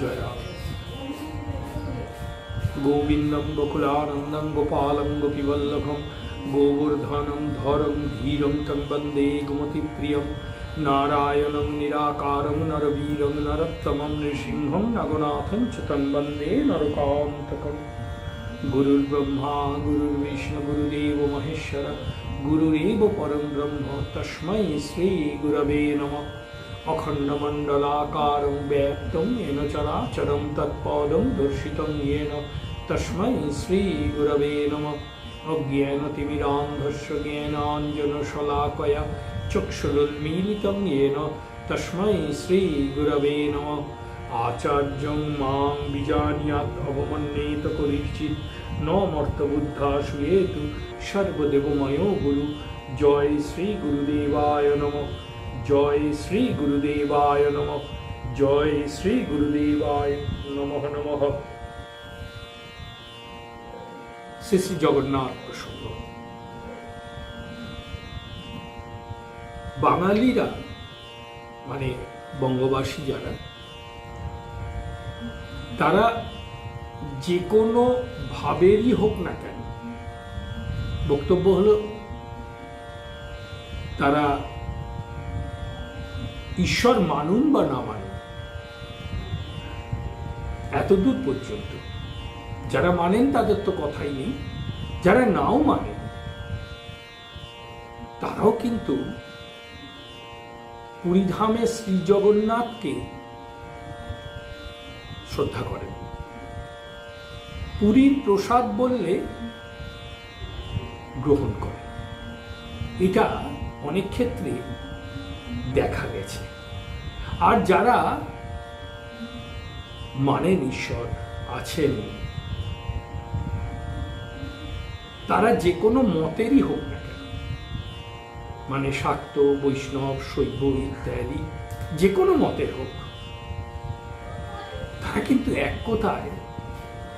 জয় রাধে। গোবিন্দম গোকুলানন্দম গোপালং গোপীবল্লভম গোবর্ধনম ধরম ধীরম তং বন্দে গোমতি প্রিয়ম নারায়ণং নিরাকারং নরবীরং নরোত্তমং নৃসিংহং নগনাথং চ তং বন্দে নরকান্তকম। গুরুর্ব্রহ্মা গুরুর্বিষ্ণু গুরুদেব মহেশ্বর গুরুরেব পরম ব্রহ্ম তস্मै শ্রী গুরবে নমঃ। অখণ্ডমণ্ডলাকারং ব্যাপ্তং येन চরাচরং তৎপদং দর্শিতং येन তস্मै শ্রী গুরবে নমঃ। অজ্ঞানতিমিরান্ধস্য জ্ঞানাঞ্জনশলাকয়া চক্ষুरुन्मीलितं येन তস্मै শ্রী গুরবে নমঃ। আচার্যং মাং বিজানীয়াৎ অবমন্যেত করিচিৎ ন মর্তবুদ্ধা শুয়েতু সর্বদেবময় গুরু। জয় শ্রী গুরুদেবায় নমঃ। জয় শ্রী গুরুদেবায় নমঃ। জয় শ্রী গুরুদেবায় নমঃ নমঃ। শ্রী শ্রী জগন্নাথ প্রসঙ্গ। বাঙালিরা মানে বঙ্গবাসী যারা, তারা যে কোনো ভাবেরই হোক না কেন, বক্তব্য হলো তারা ঈশ্বর মানুন বা না মানুন, এতদূর পর্যন্ত। যারা মানেন তাদের তো কথাই নেই, যারা নাও মানেন তারাও কিন্তু পুরীধামে শ্রী জগন্নাথকে শ্রদ্ধা করেন। পুরীর প্রসাদ বললে গ্রহণ করেন। এটা অনেক ক্ষেত্রে দেখা গেছে। আর যারা মানেন ঈশ্বর আছেন, তারা যে কোনো মতেরই হোক না কেন, মানে শাক্ত বৈষ্ণব শৈব ইত্যাদি যে কোনো মতের হোক, তারা কিন্তু এক কথায়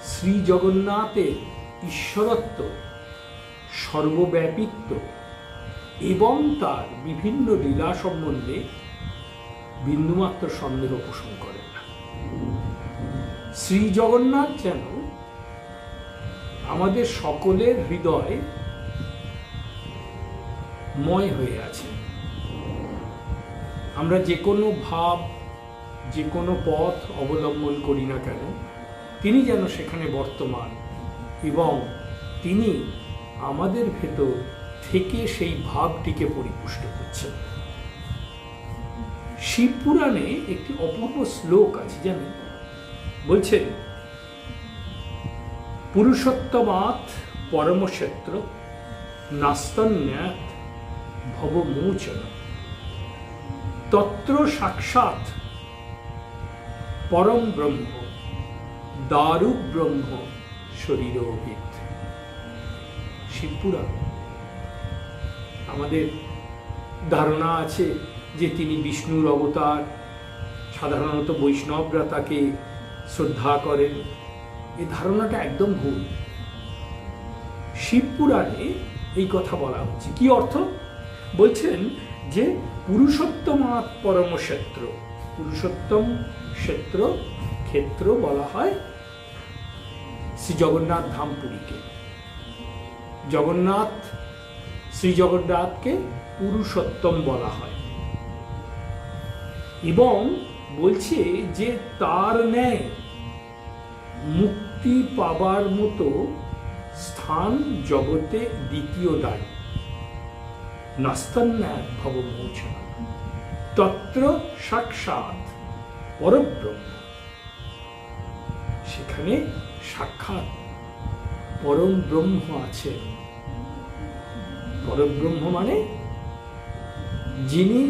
শ্রী জগন্নাথের ঈশ্বরত্ব, সর্বব্যাপিত্ব এবং তার বিভিন্ন লীলা সম্বন্ধে বিন্দুমাত্র সন্দেহ পোষণ করেন না। শ্রী জগন্নাথ যেন আমাদের সকলের হৃদয় ময় হয়ে আছে। আমরা যে কোনো ভাব, যে কোনো পথ অবলম্বন করি না কেন, তিনি যেন সেখানে বর্তমান এবং তিনি আমাদের ভেতর থেকে সেই ভাবটিকে পরিপুষ্ট করছেন। শিবপুরাণে একটি অপূর্ব শ্লোক আছে, জানেন? বলছেন, পুরুষোত্তমাৎ পরমক্ষেত্র নাস্তন্যাৎ ভবমোচন তত্র সাক্ষাৎ পরম ব্রহ্ম দারুক ব্রহ্ম শরীরোবিদ। শিবপুরাণ। আমাদের ধারণা আছে যে তিনি বিষ্ণুর অবতার, সাধারণত বৈষ্ণবরা তাকে শ্রদ্ধা করেন। এই ধারণাটা একদম ভুল। শিবপুরাণে এই কথা বলা হচ্ছে। কি অর্থ? বলছেন যে পুরুষোত্তমাৎ পরমক্ষেত্র, পুরুষোত্তম ক্ষেত্র, ক্ষেত্র বলা হয় শ্রী জগন্নাথ ধাম পুরীকে। জগন্নাথ, শ্রী জগন্নাথকে পুরুষোত্তম বলা হয় এবং বলছে যে তার ন্যায় মুক্তি পাবার মতো স্থান জগতে দ্বিতীয় নাই। নাস্তন্যাৎ ভবমোচন তত্র সাক্ষাৎ পরব্রহ্ম। সেখানে সাক্ষাৎ পরম ব্রহ্ম আছেন। পরব্রহ্ম মানে যিনি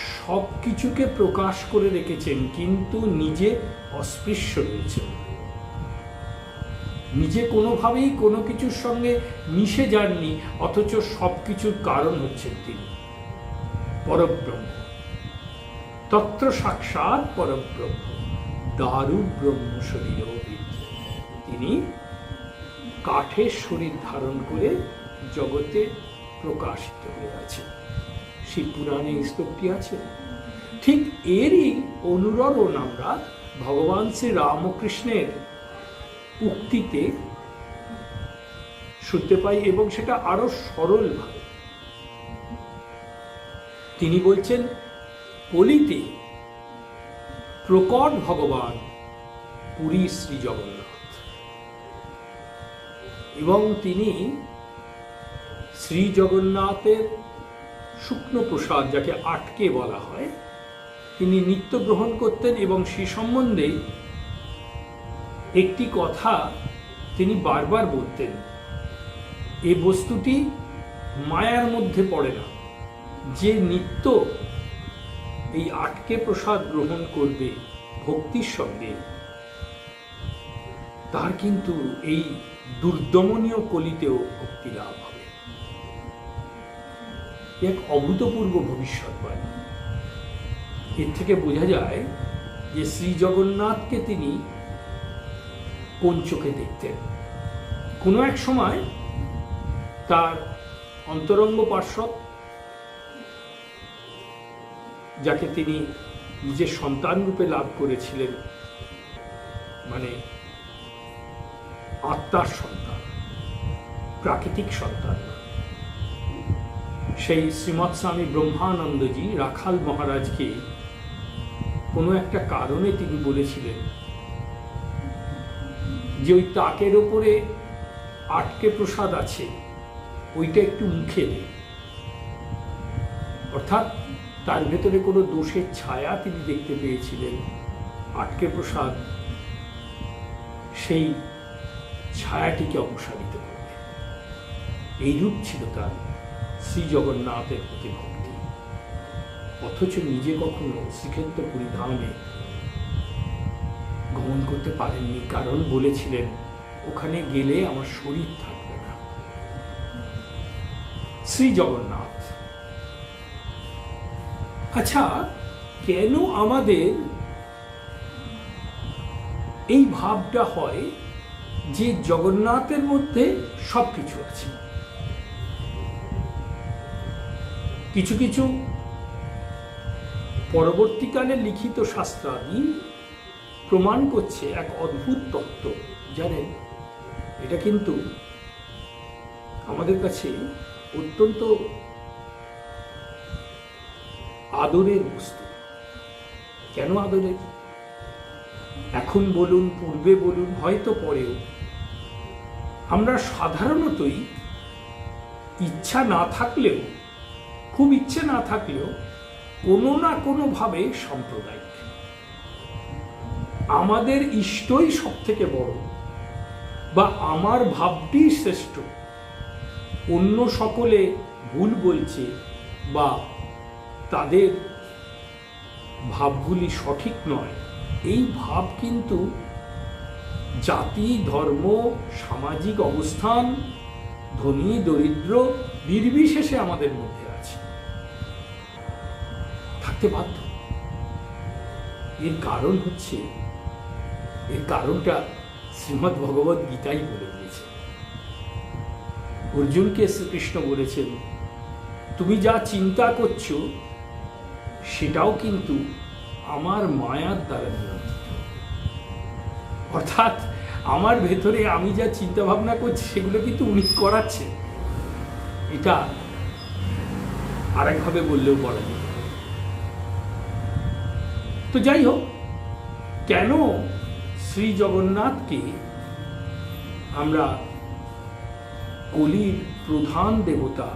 সব কিছুকে প্রকাশ করে রেখেছেন কিন্তু নিজে অস্পৃশ্য রয়েছেন, নিজে কোনোভাবেই কোনো কিছুর সঙ্গে মিশে যাননি, অথচ সব কিছুর কারণ হচ্ছেন তিনি পরব্রহ্ম। তত্র সাক্ষাৎ পরব্রহ্ম দারু ব্রহ্ম শরীরোবিদ। তিনি কাঠের শরীর ধারণ করে জগতে প্রকাশিত হয়ে আছে। শিবপুরাণে এই শ্লোকটি আছে। ঠিক এরই অনুরণন আমরা ভগবান শ্রী রামকৃষ্ণের উক্তিতে শুনতে পাই, এবং সেটা আরো সরলভাবে। তিনি বলছেন, কলিতে প্রকট ভগবান পুরী শ্রী জগন্নাথ, এবং তিনি শ্রী জগন্নাথের শুকনো প্রসাদ, যাকে আটকে বলা হয়, তিনি নিত্য গ্রহণ করতেন, এবং সে সম্বন্ধে একটি কথা তিনি বারবার বলতেন, এই বস্তুটি মায়ার মধ্যে পড়ে না। যে নিত্য এই আটকে প্রসাদ গ্রহণ করবে ভক্তির সঙ্গে, তার কিন্তু এই দুর্দমনীয় কলিতেও ভক্তি লাভ হবে। এক অভূতপূর্ব ভবিষ্যৎবাণী। এর থেকে বোঝা যায় যে শ্রী জগন্নাথকে তিনি কোন চোখে দেখতেন। কোনো এক সময় তার অন্তরঙ্গ পার্শ্বদ, যাকে তিনি নিজের সন্তান রূপে লাভ করেছিলেন, মানে আত্মার সন্তান, প্রাকৃতিক সন্তান, সেই শ্রীমৎ স্বামী ব্রহ্মানন্দজি রাখাল মহারাজকে কোনো একটা কারণে তিনি বলেছিলেন যে ওই তাকের ওপরে আটকে প্রসাদ আছে, ওইটা একটু মুখে দে। অর্থাৎ তার ভেতরে কোনো দোষের ছায়া তিনি দেখতে পেয়েছিলেন। আটকে প্রসাদ সেই ছায়াটিকে অপসারিত করবে। এইরূপ ছিল তার শ্রী জগন্নাথের প্রতি ভক্তি। অথচ নিজে কখনো শ্রীক্ষেত্র পরিধামে গমন করতে পারেননি, কারণ বলেছিলেন ওখানে গেলে আমার শরীর থাকবে না। শ্রী জগন্নাথ। আচ্ছা, কেন আমাদের এই ভাবটা হয় যে জগন্নাথের মধ্যে সবকিছু আছে? কিছু কিছু পরবর্তীকালে লিখিত শাস্ত্রাদি প্রমাণ করছে এক অদ্ভুত তত্ত্ব। জানেন, এটা কিন্তু আমাদের কাছে অত্যন্ত আদরের বস্তু। কেন আদরের? এখন বলুন, পূর্বে বলুন, হয়তো পরেও আমরা সাধারণতই ইচ্ছা না থাকলেও, খুব ইচ্ছে না থাকলেও, কোনো না কোনোভাবে সাম্প্রদায়িক। আমাদের ইষ্টই সব থেকে বড়, বা আমার ভাবটি শ্রেষ্ঠ, অন্য সকলে ভুল বলছে বা তাদের ভাবগুলি সঠিক নয়, এই ভাব কিন্তু জাতি, ধর্ম, সামাজিক অবস্থান, ধনী দরিদ্র নির্বিশেষে আমাদের মধ্যে আছে, থাকতে বাধ্য। এর কারণ হচ্ছে, এর কারণটা শ্রীমদ্ ভগবদ গীতাই বলে দিয়েছে। অর্জুনকে শ্রীকৃষ্ণ বলেছেন, তুমি যা চিন্তা করছো সেটাও কিন্তু আমার মায়ার দ্বারা নিয়ন্ত্রিত। অর্থাৎ আমার ভেতরে আমি যা চিন্তা ভাবনা করছি সেগুলো কিন্তু উনি করাচ্ছেন। এটা আরেকভাবে বললেও বলা যায়। তো যাই হোক, কেন শ্রী জগন্নাথকে আমরা কলির প্রধান দেবতা,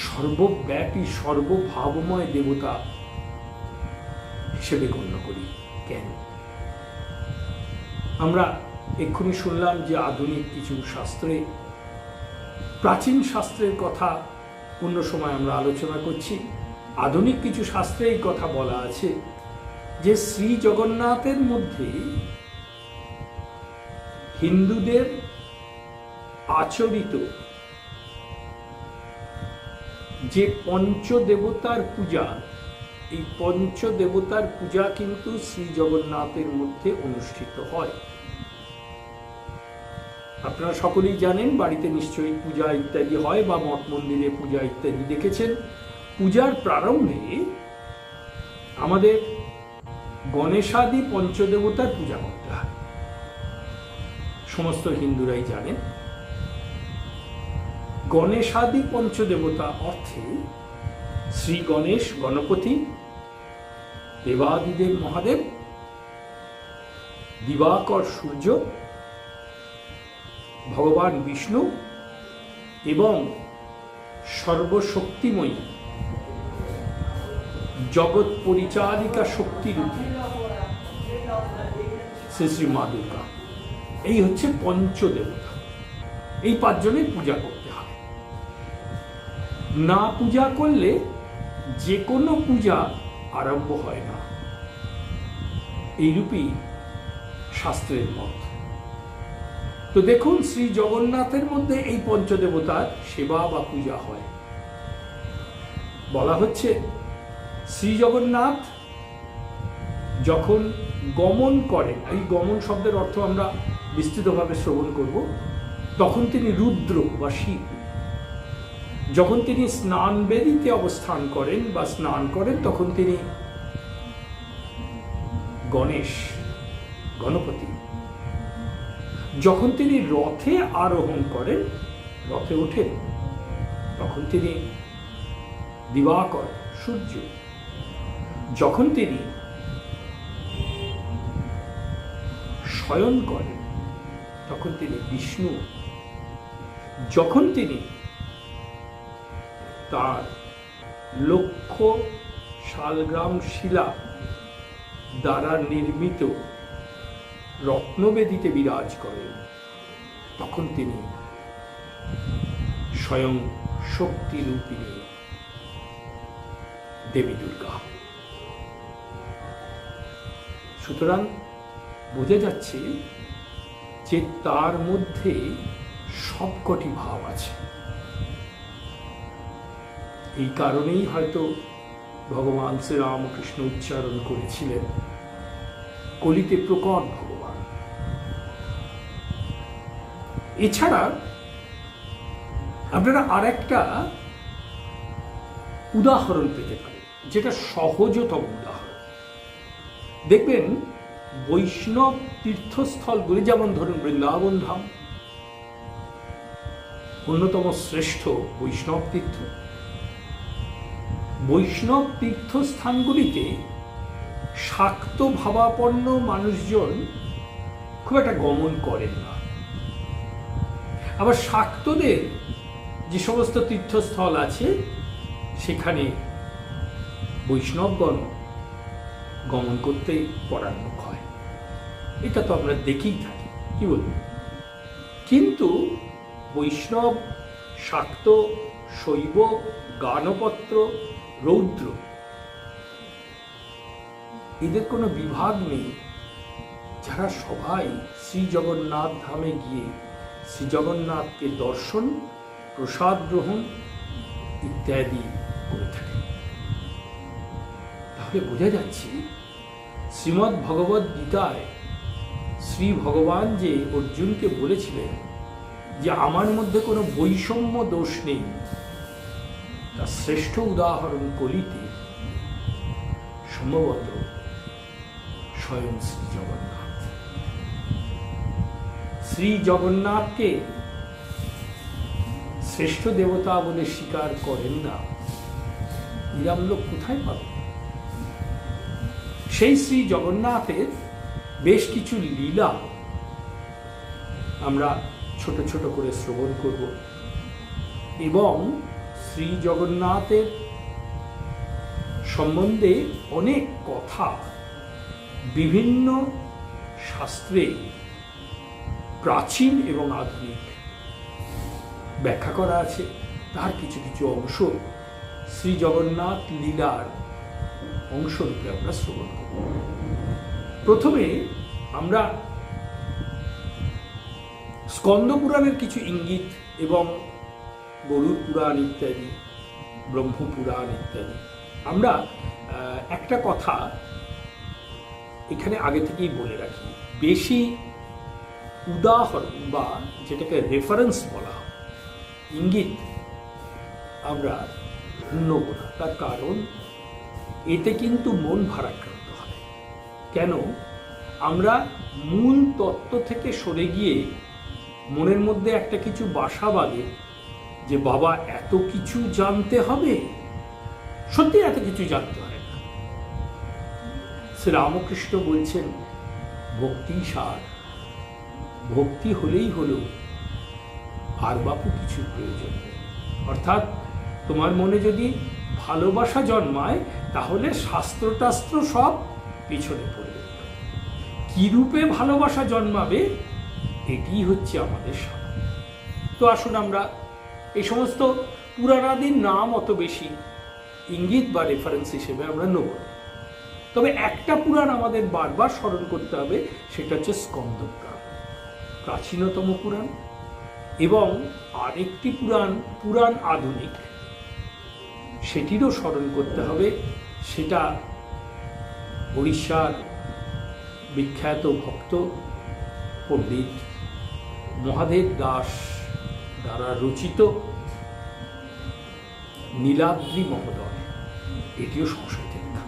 সর্বব্যাপী সর্বভাবময় দেবতা হিসেবে গণ্য করি? কেন? আমরা এক্ষুনি শুনলাম যে আধুনিক কিছু শাস্ত্রে, প্রাচীন শাস্ত্রের কথা অন্য সময় আমরা আলোচনা করছি। আধুনিক কিছু শাস্ত্রে এই কথা বলা আছে যে শ্রী জগন্নাথের মধ্যে হিন্দুদের আচরিত যে পঞ্চদেবতার পূজা, এই পঞ্চদেবতার পূজা কিন্তু শ্রী জগন্নাথের মধ্যে অনুষ্ঠিত হয়। আপনারা সকলেই জানেন, বাড়িতে নিশ্চয়ই পূজা ইত্যাদি হয় বা মঠ মন্দিরে পূজা ইত্যাদি দেখেছেন। পূজার প্রারম্ভে আমাদের গণেশাদি পঞ্চদেবতার পূজা করতে হয়, সমস্ত হিন্দুরাই জানেন। গণেশাদি পঞ্চদেবতা অর্থে শ্রী গণেশ গণপতি, দেবাদিদেব মহাদেব, দিবাকর সূর্য, ভগবান বিষ্ণু এবং সর্বশক্তিময়ী জগৎ পরিচারিকা শক্তিরূপী শ্রী শ্রী মা দুর্গা, এই হচ্ছে পঞ্চদেবতা। এই পাঁচজনের পূজা করতে হয়। না পূজা করলে যে কোনো পূজা আরম্ভ হয় না, এইরূপই শাস্ত্রের মত। তো দেখুন, শ্রী জগন্নাথের মধ্যে এই পঞ্চদেবতার সেবা বা পূজা হয়। বলা হচ্ছে শ্রী জগন্নাথ যখন গমন করেন, এই গমন শব্দের অর্থ আমরা বিস্তৃতভাবে শ্রবণ করব, তখন তিনি রুদ্র বা শিব। যখন তিনি স্নান বেদিতে অবস্থান করেন বা স্নান করেন, তখন তিনি গণেশ গণপতি। যখন তিনি রথে আরোহণ করেন, রথে ওঠেন, তখন তিনি দিবাকর সূর্য। যখন তিনি শয়ন করেন, তখন তিনি বিষ্ণু। যখন তিনি তার লক্ষ শালগ্রাম শিলা দ্বারা নির্মিত রত্নবেদিতে বিরাজ করেন, তখন তিনি স্বয়ং শক্তিরূপিণী দেবী দুর্গা। সুতরাং বোঝা যাচ্ছে যে তার মধ্যে সবকটি ভাব আছে। এই কারণেই হয়তো ভগবান শ্রীরামকৃষ্ণ উচ্চারণ করেছিলেন, কলিতে প্রকট ভগবান। এছাড়া আপনারা আরেকটা উদাহরণ পেতে পারেন, যেটা সহজতম উদাহরণ। দেখবেন বৈষ্ণব তীর্থস্থলগুলি, যেমন ধরুন বৃন্দাবন ধাম, অন্যতম শ্রেষ্ঠ বৈষ্ণব তীর্থ। বৈষ্ণব তীর্থস্থানগুলিতে শাক্ত ভাবাপন্ন মানুষজন খুব একটা গমন করেন না। আবার শাক্তদের যে সমস্ত তীর্থস্থল আছে, সেখানে বৈষ্ণবগণ গমন করতে পরান্মুখ হয়। এটা তো আমরা দেখেই থাকি, কি বলবো। কিন্তু বৈষ্ণব, শাক্ত, শৈব, গানপত্র, রৌদ্র, এদের কোনো বিভাগ নেই, যারা সবাই শ্রী জগন্নাথ ধামে গিয়ে শ্রী জগন্নাথকে দর্শন, প্রসাদ গ্রহণ ইত্যাদি করে থাকে। তাহলে বোঝা যাচ্ছে শ্রীমদ্ ভগবদ গীতায় শ্রী ভগবান যে অর্জুনকে বলেছিলেন যে আমার মধ্যে কোনো বৈষম্য দোষ নেই, তার শ্রেষ্ঠ উদাহরণ কলিতে সম্ভবত স্বয়ং শ্রী জগন্নাথ। শ্রী জগন্নাথকে শ্রেষ্ঠ দেবতা বলে স্বীকার করেন না, এরম লোক কোথায় পাবে? সেই শ্রী জগন্নাথের বেশ কিছু লীলা আমরা ছোট ছোট করে শ্রবণ করব, এবং শ্রী জগন্নাথের সম্বন্ধে অনেক কথা বিভিন্ন শাস্ত্রে প্রাচীন এবং আধুনিক ব্যাখ্যা করা আছে। তার কিছু কিছু অংশ শ্রী জগন্নাথ লীলার অংশরূপে আমরা শ্রবণ করব। প্রথমে আমরা স্কন্দ পুরাণের কিছু ইঙ্গিত এবং গরুড় পুরাণ ইত্যাদি, ব্রহ্ম পুরাণ ইত্যাদি, আমরা একটা কথা এখানে আগে থেকেই বলে রাখি, বেশি উদাহরণ বা যেটাকে রেফারেন্স বলা হয়, ইঙ্গিত আমরা নেব না। তার কারণ এতে কিন্তু মন ভারাক্রান্ত হয়। কেন? আমরা মূল তত্ত্ব থেকে সরে গিয়ে মনের মধ্যে একটা কিছু বাসা বাঁধে যে বাবা এত কিছু জানতে হবে। সত্যি এত কিছু জানতে হয় না। শ্রী রামকৃষ্ণ বলছেন ভক্তি সার, ভক্তি হলেই হলো, আর বাপু কিছু প্রয়োজন নেই। অর্থাৎ তোমার মনে যদি ভালোবাসা জন্মায় তাহলে শাস্ত্র টাস্ত্র সব পিছনে পড়বে। কি রূপে ভালোবাসা জন্মাবে এটি হচ্ছে আমাদের সাধন। তো আসুন আমরা এই সমস্ত পুরাণাদির নাম অত বেশি ইঙ্গিত বা রেফারেন্স হিসেবে আমরা নেব। তবে একটা পুরাণ আমাদের বারবার স্মরণ করতে হবে, সেটা হচ্ছে স্কন্দ পুরাণ, প্রাচীনতম পুরাণ। এবং আরেকটি পুরাণ আধুনিক, সেটিরও স্মরণ করতে হবে। সেটা উড়িষ্যার বিখ্যাত ভক্ত পণ্ডিত মহাদেব দাস দ্বারা রচিত নীলাদ্রি মহোদয়, এটিও সংস্কৃতে লেখা।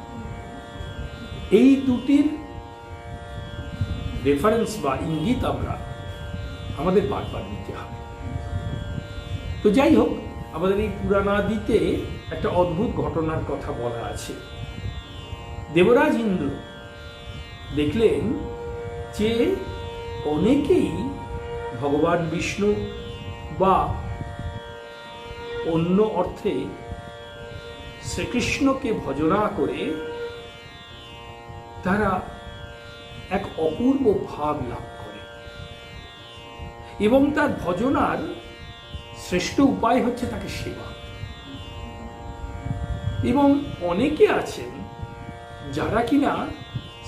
এই দুটির রেফারেন্স বা ইঙ্গিত আমাদের বারবার নিতে হবে। তো যাই হোক, আমাদের এই পুরাণাদিতে একটা অদ্ভুত ঘটনার কথা বলা আছে। দেবরাজ ইন্দ্র দেখলেন যে অনেকেই ভগবান বিষ্ণু বা অন্য অর্থে শ্রীকৃষ্ণকে ভজনা করে তারা এক অপূর্ব ভাব লাভ করে, এবং তার ভজনার শ্রেষ্ঠ উপায় হচ্ছে তাকে সেবা। এবং অনেকে আছেন যারা কিনা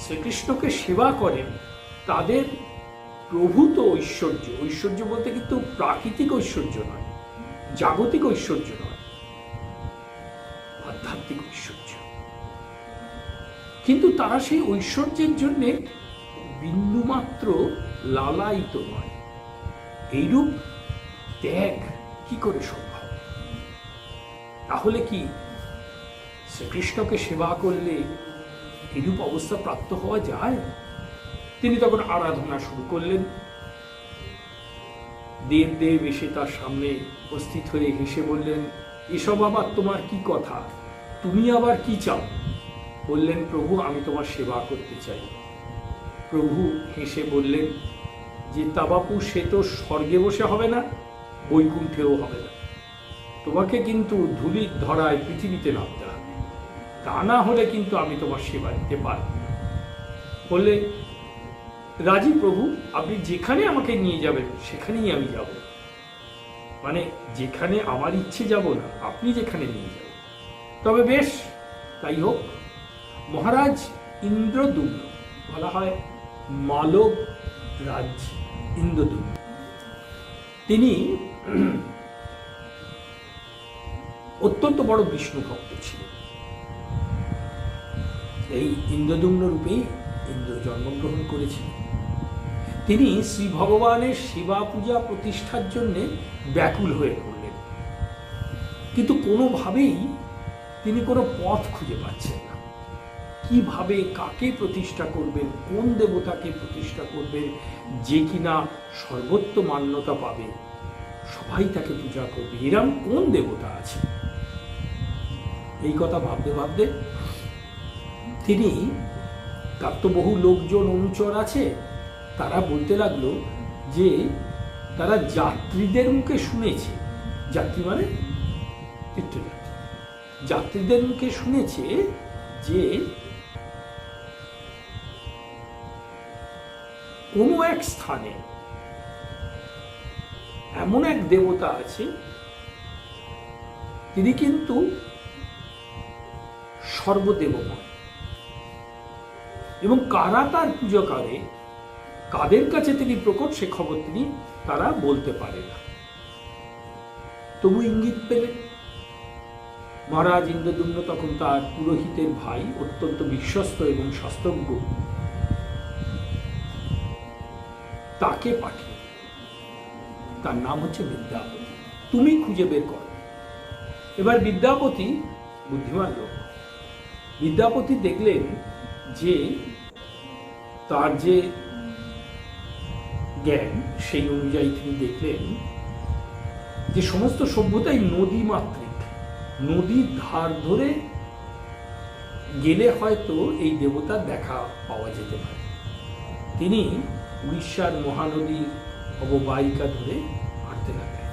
শ্রীকৃষ্ণকে সেবা করেন, তাদের প্রভূত ঐশ্বর্য বলতে কিন্তু প্রাকৃতিক ঐশ্বর্য নয়, জাগতিক ঐশ্বর্য নয়, আধ্যাত্মিক ঐশ্বর্য। কিন্তু তারা সেই ঐশ্বর্যের জন্য বিন্দুমাত্র লালায়িত নয়। এইরূপ ত্যাগ কি করে সম্ভব? তাহলে কি শ্রীকৃষ্ণকে সেবা করলে এরূপ অবস্থা প্রাপ্ত হওয়া যায়? তিনি তখন আরাধনা শুরু করলেন। দেব এসে তার সামনে উপস্থিত হয়ে হেসে বললেন, এসব আবার তোমার কি কথা? তুমি আবার কি চাও? বললেন, প্রভু আমি তোমার সেবা করতে চাই। প্রভু হেসে বললেন যে তা বাপু, সে তো স্বর্গে বসে হবে না, বৈকুণ্ঠেও হবে না। তোমাকে কিন্তু ধুলির ধরায় পৃথিবীতে নামতে হবে, তা না হলে কিন্তু আমি তোমার সেবা দিতে পারব না। বললে, রাজি প্রভু, আপনি যেখানে আমাকে নিয়ে যাবেন সেখানেই আমি যাব। মানে যেখানে আমার ইচ্ছে যাব না, আপনি যেখানে নিয়ে যাবেন। তবে বেশ, তাই হোক। মহারাজ ইন্দ্রদুম্ন, বলা হয় মালব রাজ ইন্দ্রদুম্ন, তিনি অত্যন্ত বড় বিষ্ণু ভক্ত ছিলেন। এই ইন্দ্রদুম্ন রূপেই ইন্দ্র জন্মগ্রহণ করেছিলেন। তিনি শ্রী ভগবানের সেবা পূজা প্রতিষ্ঠার জন্য ব্যাকুল হয়ে পড়লেন, কিন্তু কোনোভাবেই তিনি কোনো পথ খুঁজে পাচ্ছেন না। কিভাবে কাকে প্রতিষ্ঠা করবেন, কোন দেবতাকে প্রতিষ্ঠা করবেন যে কিনা সর্বোচ্চ মান্যতা পাবে, সবাই তাকে পূজা করবে, এরম কোন দেবতা আছে? এই কথা ভাবতে ভাবতে তিনি, তার তো বহু লোকজন অনুচর আছে, তারা বলতে লাগলো যে তারা যাত্রীদের মুখে শুনেছে, যাত্রী মানে তীর্থযাত্রী, যাত্রীদের মুখে শুনেছে যে কোনো এক স্থানে এমন এক দেবতা আছে, তিনি কিন্তু সর্বদেবময়, এবং কারা তার পুজো করে, কাদের কাছে তিনি প্রকট, সে খবর তারা বলতে পারে না। তবু ইঙ্গিত পেলেন। মহারাজ ইন্দ্রদুম্ন তখন তার পুরোহিতের ভাই, অত্যন্ত বিশ্বস্ত এবং শাস্ত্রজ্ঞ, তাকে পাঠিয়ে, তার নাম হচ্ছে বিদ্যাপতি, তুমি খুঁজে বের করো। এবার বিদ্যাপতি বুদ্ধিমান লোক, বিদ্যাপতি দেখলেন যে তার যে জ্ঞান সেই অনুযায়ী তিনি দেখলেন যে সমস্ত সভ্যতাই নদী মাতৃক, নদীর ধার ধরে গেলে হয়তো এই দেবতার দেখা পাওয়া যেতে পারে। তিনি উড়িষ্যার মহানদীর অববাহিকা ধরে হাঁটতে লাগলেন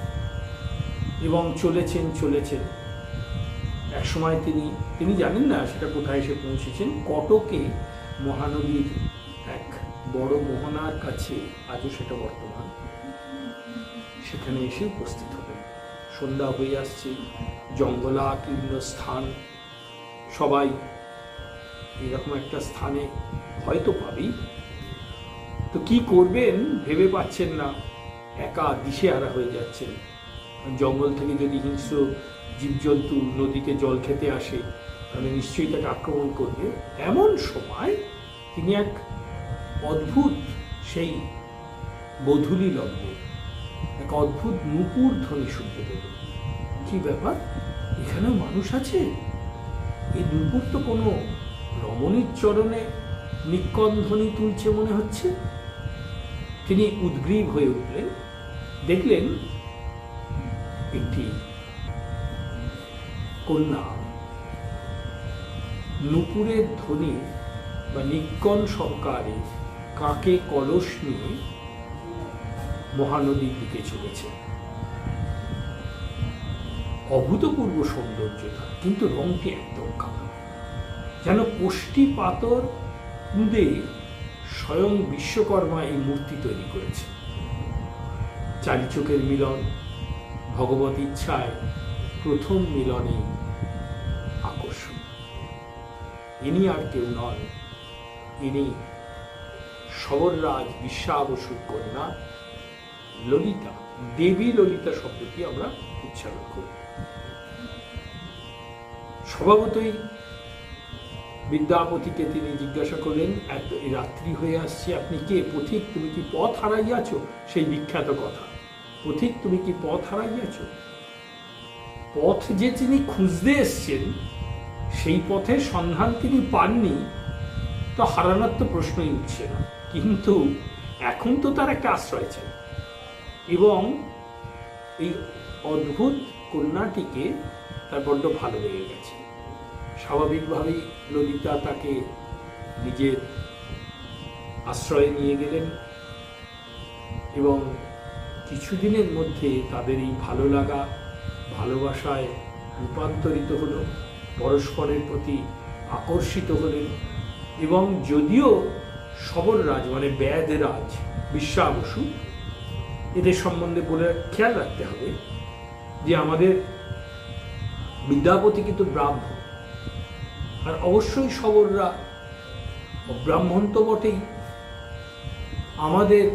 এবং চলেছেন। একসময় তিনি জানেন না সেটা কোথায় এসে পৌঁছেছেন। কটকে মহানদীর এক বড় মোহনার কাছে, আজও সেটা বর্তমান, সেখানে এসে উপস্থিত হলেন। সন্ধ্যা হয়ে আসছে, জঙ্গলাকীর্ণ স্থান, সবাই এরকম একটা স্থানে হয়তো পাবি, তো কি করবেন ভেবে পাচ্ছেন না, একা দিশেহারা হয়ে যাচ্ছেন। জঙ্গল থেকে যদি হিংস্র জীবজন্তু নদীতে জল খেতে আসে তাহলে নিশ্চয়ই তাকে আক্রমণ করবে। এমন সময় তিনি এক অদ্ভুত সেই বধূলি লগ্নে এক অদ্ভুত নূপুর ধ্বনি শুনতে পেলেন। কি ব্যাপার, এখানেও মানুষ আছে? এই নূপুর তো কোনো রমণীর চরণে নিক্কন্ধনী তুলছে মনে হচ্ছে। তিনি উদ্গ্রীব হয়ে উঠলেন, দেখলেন একটি কন্যা নূপুরের ধ্বনি বা নিক্কণ সহকারে কাকে কলস নিয়ে মহানদীর দিকে চলেছে। অভূতপূর্ব সৌন্দর্যতা, কিন্তু রংটি একদম কালো, যেন কোষ্ঠী পাথর কুঁদে স্বয়ং বিশ্বকর্মা এই মূর্তি তৈরি করেছে। চারি চোখের মিলন, ভগবত ইচ্ছায় প্রথম মিলনে আকর্ষণ। ইনি আর কেউ নন, ইনি সবররাজ বিশ্বাবসুর কন্যা ললিতা। দেবী ললিতা শব্দটি আমরা উচ্চারণ করি। স্বভাবতই বিদ্যাপতিকে তিনি জিজ্ঞাসা করলেন, এত রাত্রি হয়ে আসছে, আপনি কে? পথিক, তুমি কি পথ হারাইয়াছ? সেই বিখ্যাত কথা, পথিক তুমি কি পথ হারাইয়াছ? পথ যে তিনি খুঁজতে এসছেন, সেই পথের সন্ধান তিনি পাননি, তো হারানোর তো প্রশ্নই উঠছে না। কিন্তু এখন তো তার একটা আশ্রয় চাই, এবং এই অদ্ভুত কন্যাটিকে তার বড্ড ভালো লেগে গেছে। স্বাভাবিকভাবেই ললিতা তাকে নিজের আশ্রয়ে নিয়ে গেলেন, এবং কিছুদিনের মধ্যে তাদের এই ভালো লাগা ভালোবাসায় রূপান্তরিত হলো, পরস্পরের প্রতি আকর্ষিত হলেন। এবং যদিও সবররাজ মানে ব্যাধরাজ বিশ্বাবসু, এদের সম্বন্ধে বলে খেয়াল রাখতে হবে যে আমাদের বিদ্যাপতি কিন্তু ব্রাহ্মণ, আর অবশ্যই সবররা ব্রাহ্মণ তো বটেই, আমাদের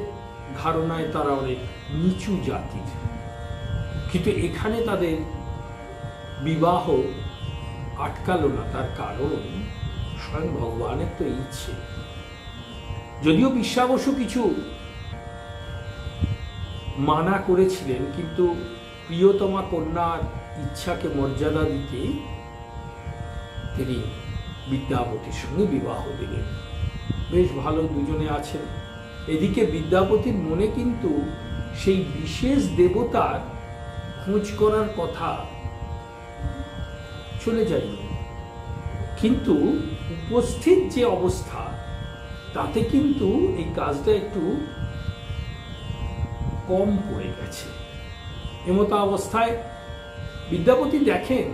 ধারণায় তারা অনেক নিচু জাতির। কিন্তু এখানে তাদের বিবাহ আটকালো না, তার কারণ স্বয়ং ভগবানের তো ইচ্ছে। যদিও বিশ্বাবসু কিছু মানা করেছিলেন, কিন্তু প্রিয়তমা কন্যার ইচ্ছাকে মর্যাদা দিতে তিনি বিদ্যাপতির সঙ্গে বিবাহ দিলেন। বেশ ভালো দুজনে আছেন। এদিকে বিদ্যাপতির মনে কিন্তু সেই বিশেষ দেবতার খোঁজ করার কথা চলে যায়নি, কিন্তু উপস্থিত যে অবস্থা তাতে কিন্তু এই কাজটা একটু কম পড়ে গেছে। এমতো অবস্থায় বিদ্যাপতি দেখেন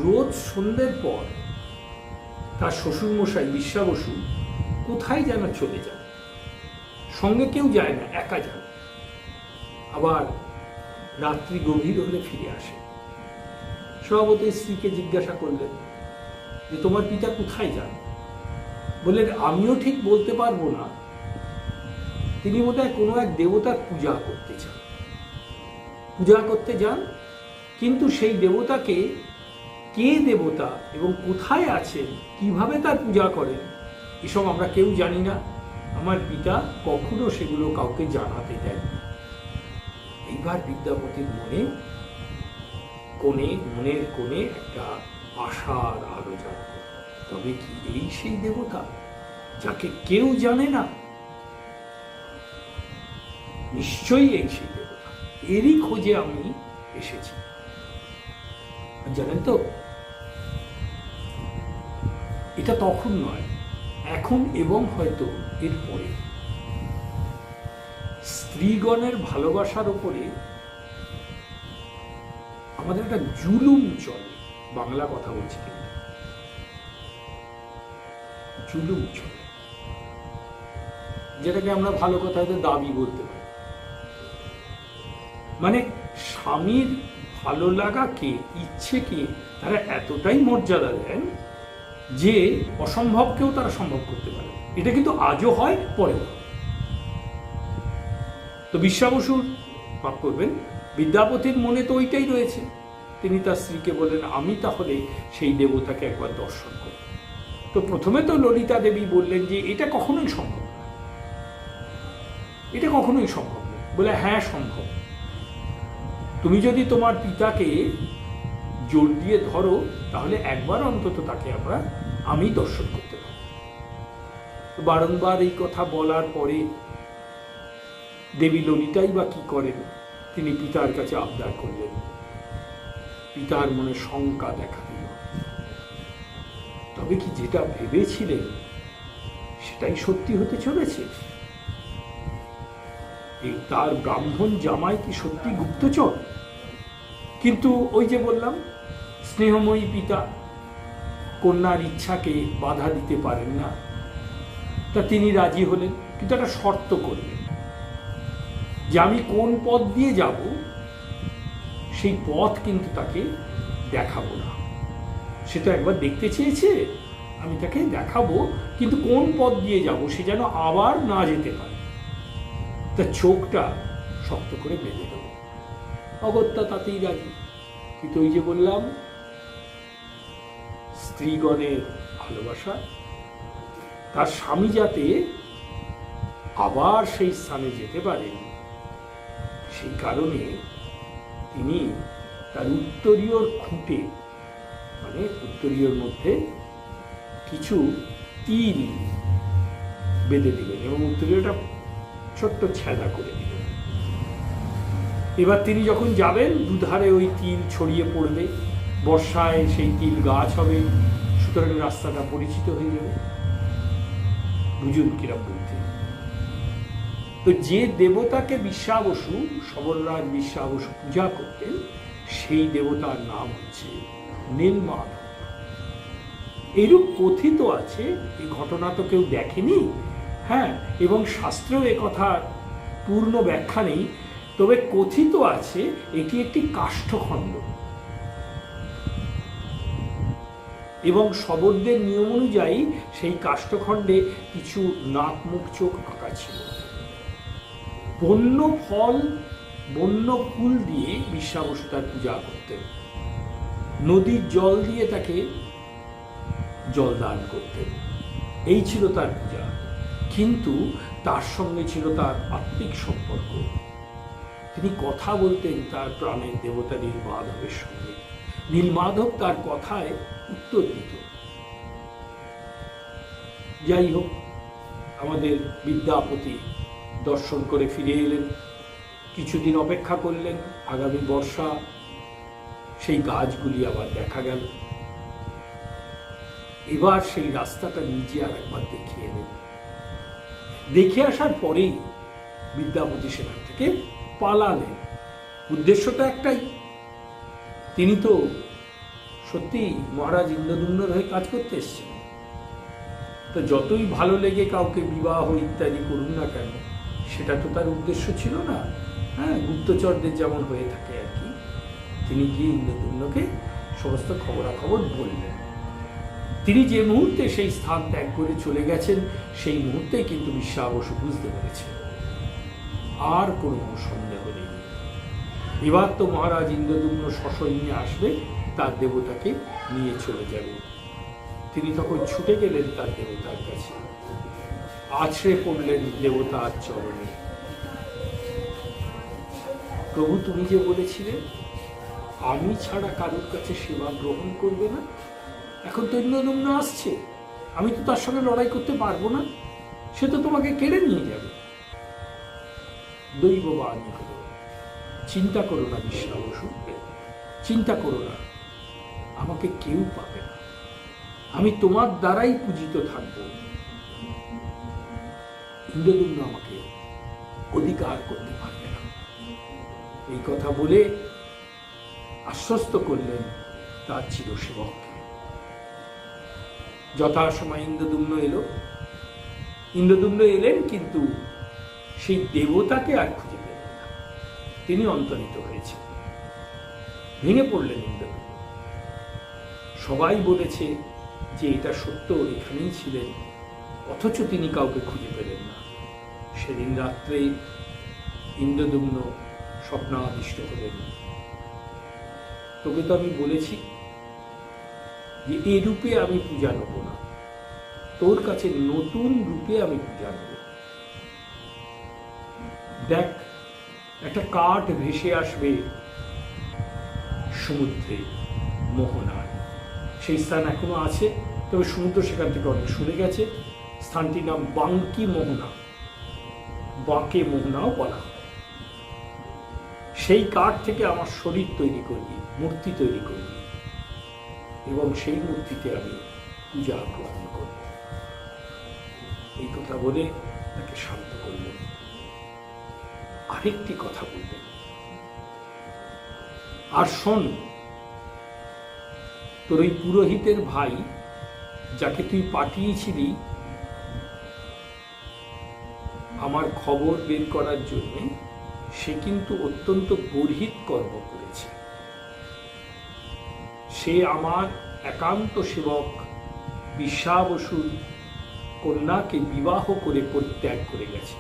রোজ সন্ধ্যের পর তার শ্বশুরমশাই বিশ্বাবসু কোথায় যেন চলে যান, সঙ্গে কেউ যায় না, একা যান। আবার রাত্রি গভীর হলে ফিরে আসে। স্বভাবতই স্ত্রীকে জিজ্ঞাসা করলেন যে তোমার পিতা কোথায় যান? বললেন আমিও ঠিক বলতে পারবো না, তিনি বোধহয় কোনো এক দেবতার পূজা করতে চান, পূজা করতে যান, কিন্তু সেই দেবতাকে কে দেবতা এবং কোথায় আছেন, কিভাবে তার পূজা করেন, এসব আমরা কেউ জানি না। আমার পিতা কখনো সেগুলো কাউকে জানাতে দেন। এইবার বিদ্যাপতির মনের কোণে একটা আশার আলো জ্বলল। তবে কি এই সেই দেবতা যাকে কেউ জানে না? নিশ্চয়ই এই সেই দেবতা, এরই খোঁজে আমি এসেছি। জানেন তো, এটা তখন নয়, এখন এবং হয়তো এরপরে স্ত্রীগণের ভালোবাসার উপরে আমাদের একটা জুলুম চলে। বাংলা কথা বলছি, কিন্তু জুলুম চলে, যেটাকে আমরা ভালো কথা হয়তো দাবি বলতে পারি। মানে স্বামীর ভালো লাগাকে, ইচ্ছেকে তারা এতটাই মর্যাদা দেন যে অসম্ভবকেও তারা সম্ভব করতে পারে। এটা কিন্তু আজও হয়, পরেও। তো বিশ্বা বসুর ভাব করবেন, বিদ্যাপতির মনে তো ওইটাই রয়েছে। তিনি তার স্ত্রীকে বললেন, আমি তাহলে সেই দেবতাকে একবার দর্শন করব। তো প্রথমে তো ললিতা দেবী বললেন যে এটা কখনোই সম্ভব না, এটা কখনোই সম্ভব না। বলে, হ্যাঁ সম্ভব, তুমি যদি তোমার পিতাকে জোর দিয়ে ধরো তাহলে একবার অন্তত তাকে আমি দর্শন করতে পারব। বারংবার এই কথা বলার পরে দেবী ললিতাই বা কি করেন, তিনি পিতার কাছে আবদার করলেন। পিতার মনে শঙ্কা দেখা দিল, তবে কি যেটা ভেবেছিলেন সেটাই সত্যি হতে চলেছে? তার ব্রাহ্মণ জামাই কি সত্যি গুপ্তচর? কিন্তু ওই যে বললাম, স্নেহময়ী পিতা কন্যার ইচ্ছাকে বাধা দিতে পারেন না, তা তিনি রাজি হলেন, কিন্তু একটা শর্ত করলেন যে আমি কোন পথ দিয়ে যাব সেই পথ কিন্তু তাকে দেখাবো না। সে তো একবার দেখতে চেয়েছে, আমি তাকে দেখাবো, কিন্তু কোন পথ দিয়ে যাব সে যেন আবার না যেতে পারে। তার চোখটা শক্ত করে বেঁধে দেব। অগত্যা তাতেই রাজি। কিন্তু ওই যে বললাম, স্ত্রীগণের ভালোবাসা, তার স্বামী যাতে আবার সেই স্থানে যেতে পারেন, সেই কারণে তিনি তার উত্তরীয়র খুঁটে, মানে উত্তরীয়র মধ্যে কিছু তিল বেঁধে দিলেন এবং উত্তরীয়টা ছোট্ট ছেঁদা করে দিলেন। এবার তিনি যখন যাবেন, দুধারে ওই তিল ছড়িয়ে পড়বে, বর্ষায় সেই তিল গাছ হবে, সুতরাং রাস্তাটা পরিচিত হয়ে যাবে। বুঝুন কিরম বুদ্ধি। তো যে দেবতাকে বিশ্বা বসু, সবলরাজ বিশ্বা বসু পূজা করতেন, সেই দেবতার নাম হচ্ছে নীলমাধব। এইরূপ কথিত আছে, এই ঘটনা তো কেউ দেখেনি, হ্যাঁ, এবং শাস্ত্রেও এ কথার পূর্ণ ব্যাখ্যা নেই, তবে কথিত আছে এটি একটি কাষ্ঠখণ্ড এবং শবরদের নিয়ম অনুযায়ী সেই কাষ্ঠখণ্ডে কিছু নাক মুখ চোখ আঁকা ছিল। বন্য ফল, বন্য ফুল দিয়ে বিশ্বা বসু তার পূজা করতেন, নদীর জল দিয়ে তাকে জল দান করতেন। এই ছিল তার পূজা, কিন্তু তার সঙ্গে ছিল তার আত্মিক সম্পর্ক। তিনি কথা বলতেন তার প্রাণের দেবতা নীলমাধবের সঙ্গে, নীলমাধব তার কথায় উত্তর দিত। যাই হোক, আমাদের বিদ্যাপতি দর্শন করে ফিরে এলেন, কিছুদিন অপেক্ষা করলেন, আগামী বর্ষা, সেই গাছগুলি আবার দেখা গেল। এবার সেই রাস্তাটা নিজে আর একবার দেখে এলেন। দেখে আসার পরেই বিদ্যাপতি সেখান থেকে পালালেন। উদ্দেশ্যটা একটাই, তিনি তো সত্যি মহারাজ ইন্দ্রদ্যুম্নের হয়ে কাজ করতে এসছেন। তো যতই ভালো লেগে কাউকে বিবাহ ইত্যাদি করুন না কেন, সেটা তো তার উদ্দেশ্য ছিল না। হ্যাঁ, গুপ্তচরদের যেমন হয়ে থাকে আর কি। তিনি গিয়ে ইন্দ্রদ্যুম্নকে সমস্ত খবরাখবর বললেন। তিনি যে মুহূর্তে সেই স্থান ত্যাগ করে চলে গেছেন, সেই মুহূর্তেই কিন্তু বিশ্বা বসু বুঝতে পেরেছেন আর কোনো সন্দেহ নেই। এবার তো মহারাজ ইন্দ্রদ্যুম্ন সসৈন্যে আসবে, তার দেবতাকে নিয়ে চলে যাবে। তিনি তখন ছুটে গেলেন তার দেবতার কাছে, আছড়ে পড়লেন দেবতার চরণে। প্রভু, তুমি যে বলেছিলে আমি ছাড়া কারোর কাছে সেবা গ্রহণ করবে না, এখন তো ইন্দ্রদুম্ন আসছে, আমি তো তার সঙ্গে লড়াই করতে পারবো না, সে তো তোমাকে কেড়ে নিয়ে যাবে। দৈববাণী হল, চিন্তা করো না বিশ্বা বসু, চিন্তা করো না, আমাকে কেউ পাবে না, আমি তোমার দ্বারাই পূজিত থাকবো। ইন্দ্রদুম্ন আমাকে অধিকার করতে পারবে না। এই কথা বলে আশ্বস্ত করলেন তার চিরসেবককে। যথাসময় ইন্দ্রদুম্ন এলো। ইন্দ্রদুম্ন এলেন, কিন্তু সেই দেবতাকে আর খুঁজে পেলেন না। তিনি অন্তর্হিত হয়েছেন। ভেঙে পড়লেন ইন্দ্রদুম্ন। সবাই বলেছে যে এটা সত্য, এখানেই ছিলেন, অথচ তিনি কাউকে খুঁজে পেলেন না। সেদিন রাত্রে ইন্দ্রদুম্ন স্বপ্নাদিষ্ট হলেন। তোকে তো আমি বলেছি যে এই রূপে আমি পূজা নেব না, তোর কাছে নতুন রূপে আমি পূজা নেব। দেখ, একটা কাঠ ভেসে আসবে সমুদ্রে, মোহনায়। সেই স্থান এখনো আছে, তবে সমুদ্র সেখান থেকে অনেক সরে গেছে। স্থানটির নাম বাঙ্কি মোহনা, বাঁকে মোহনাও বলা হয়। সেই কাঠ থেকে আমার শরীর তৈরি করবি, মূর্তি তৈরি করবি, এবং সেই মূর্তিতে আমি পূজা গ্রহণ করব। এই কথা বলে তাকে শান্ত করলেন। আরেকটি কথা বললেন, আর শোন, তোর ওই পুরোহিতের ভাই যাকে তুই পাঠিয়েছিলি আমার খবর বের করার জন্য, সে কিন্তু অত্যন্ত গর্হিত কর্ম করেছে। সে আমার একান্ত সেবক বিশ্বা বসুর কন্যাকে বিবাহ করে পরিত্যাগ করে গেছে।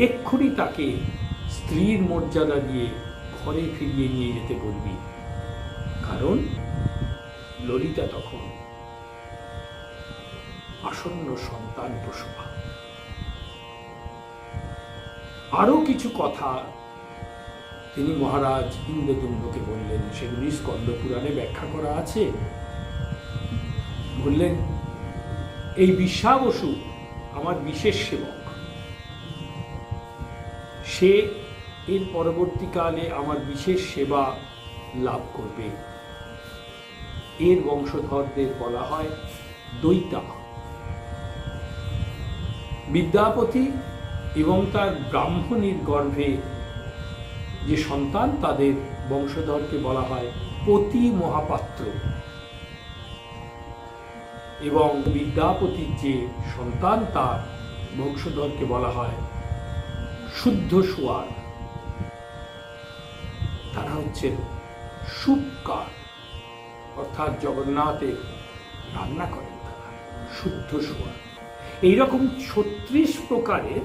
এক্ষুনি তাকে স্ত্রীর মর্যাদা দিয়ে ঘরে ফিরিয়ে নিয়ে যেতে বলবি, কারণ ললিতা তখন আসন্ন সন্তান প্রসবা। আরো কিছু কথা তিনি মহারাজ ইন্দ্রদুম্নকে বললেন, সেগুলি স্কন্দ পুরাণে ব্যাখ্যা করা আছে। বললেন, এই বিশ্বা বসু আমার বিশেষ সেবক, সে এর পরবর্তীকালে আমার বিশেষ সেবা লাভ করবে। এর বংশধরদের বলা হয় দৈতা। বিদ্যাপতি এবং তার ব্রাহ্মণীর গর্ভে যে সন্তান, তাদের বংশধরকে বলা হয় পতি মহাপাত্র, এবং বিদ্যাপতির যে সন্তান, তার বংশধরকে বলা হয় শুদ্ধ সুয়ার। তারা হচ্ছেন সুপকার, অর্থাৎ জগন্নাথের রান্না করেন তারা, শুদ্ধ সুয়ার। এইরকম 36 প্রকারের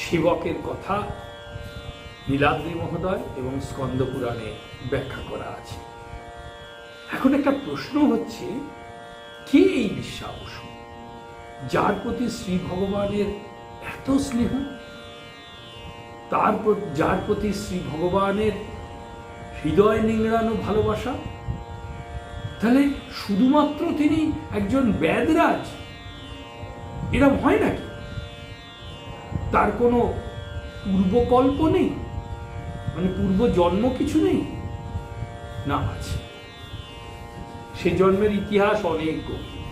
সেবকের কথা নীলাদ্রি মহোদয় এবং স্কন্দ পুরাণে ব্যাখ্যা করা আছে। এখন একটা প্রশ্ন হচ্ছে, কে এই বিশ্বা বসু, যার প্রতি শ্রী ভগবানের এত স্নেহ, যার প্রতি শ্রী ভগবানের হৃদয় নিংড়ানো ভালোবাসা? তাহলে শুধুমাত্র তিনি একজন বেদরাজ, এরকম হয় নাকি? তার কোনো পূর্বকল্প নেই, মানে পূর্ব জন্ম কিছু নেই? না, আছে। সে জন্মের ইতিহাস অনেক গভীর।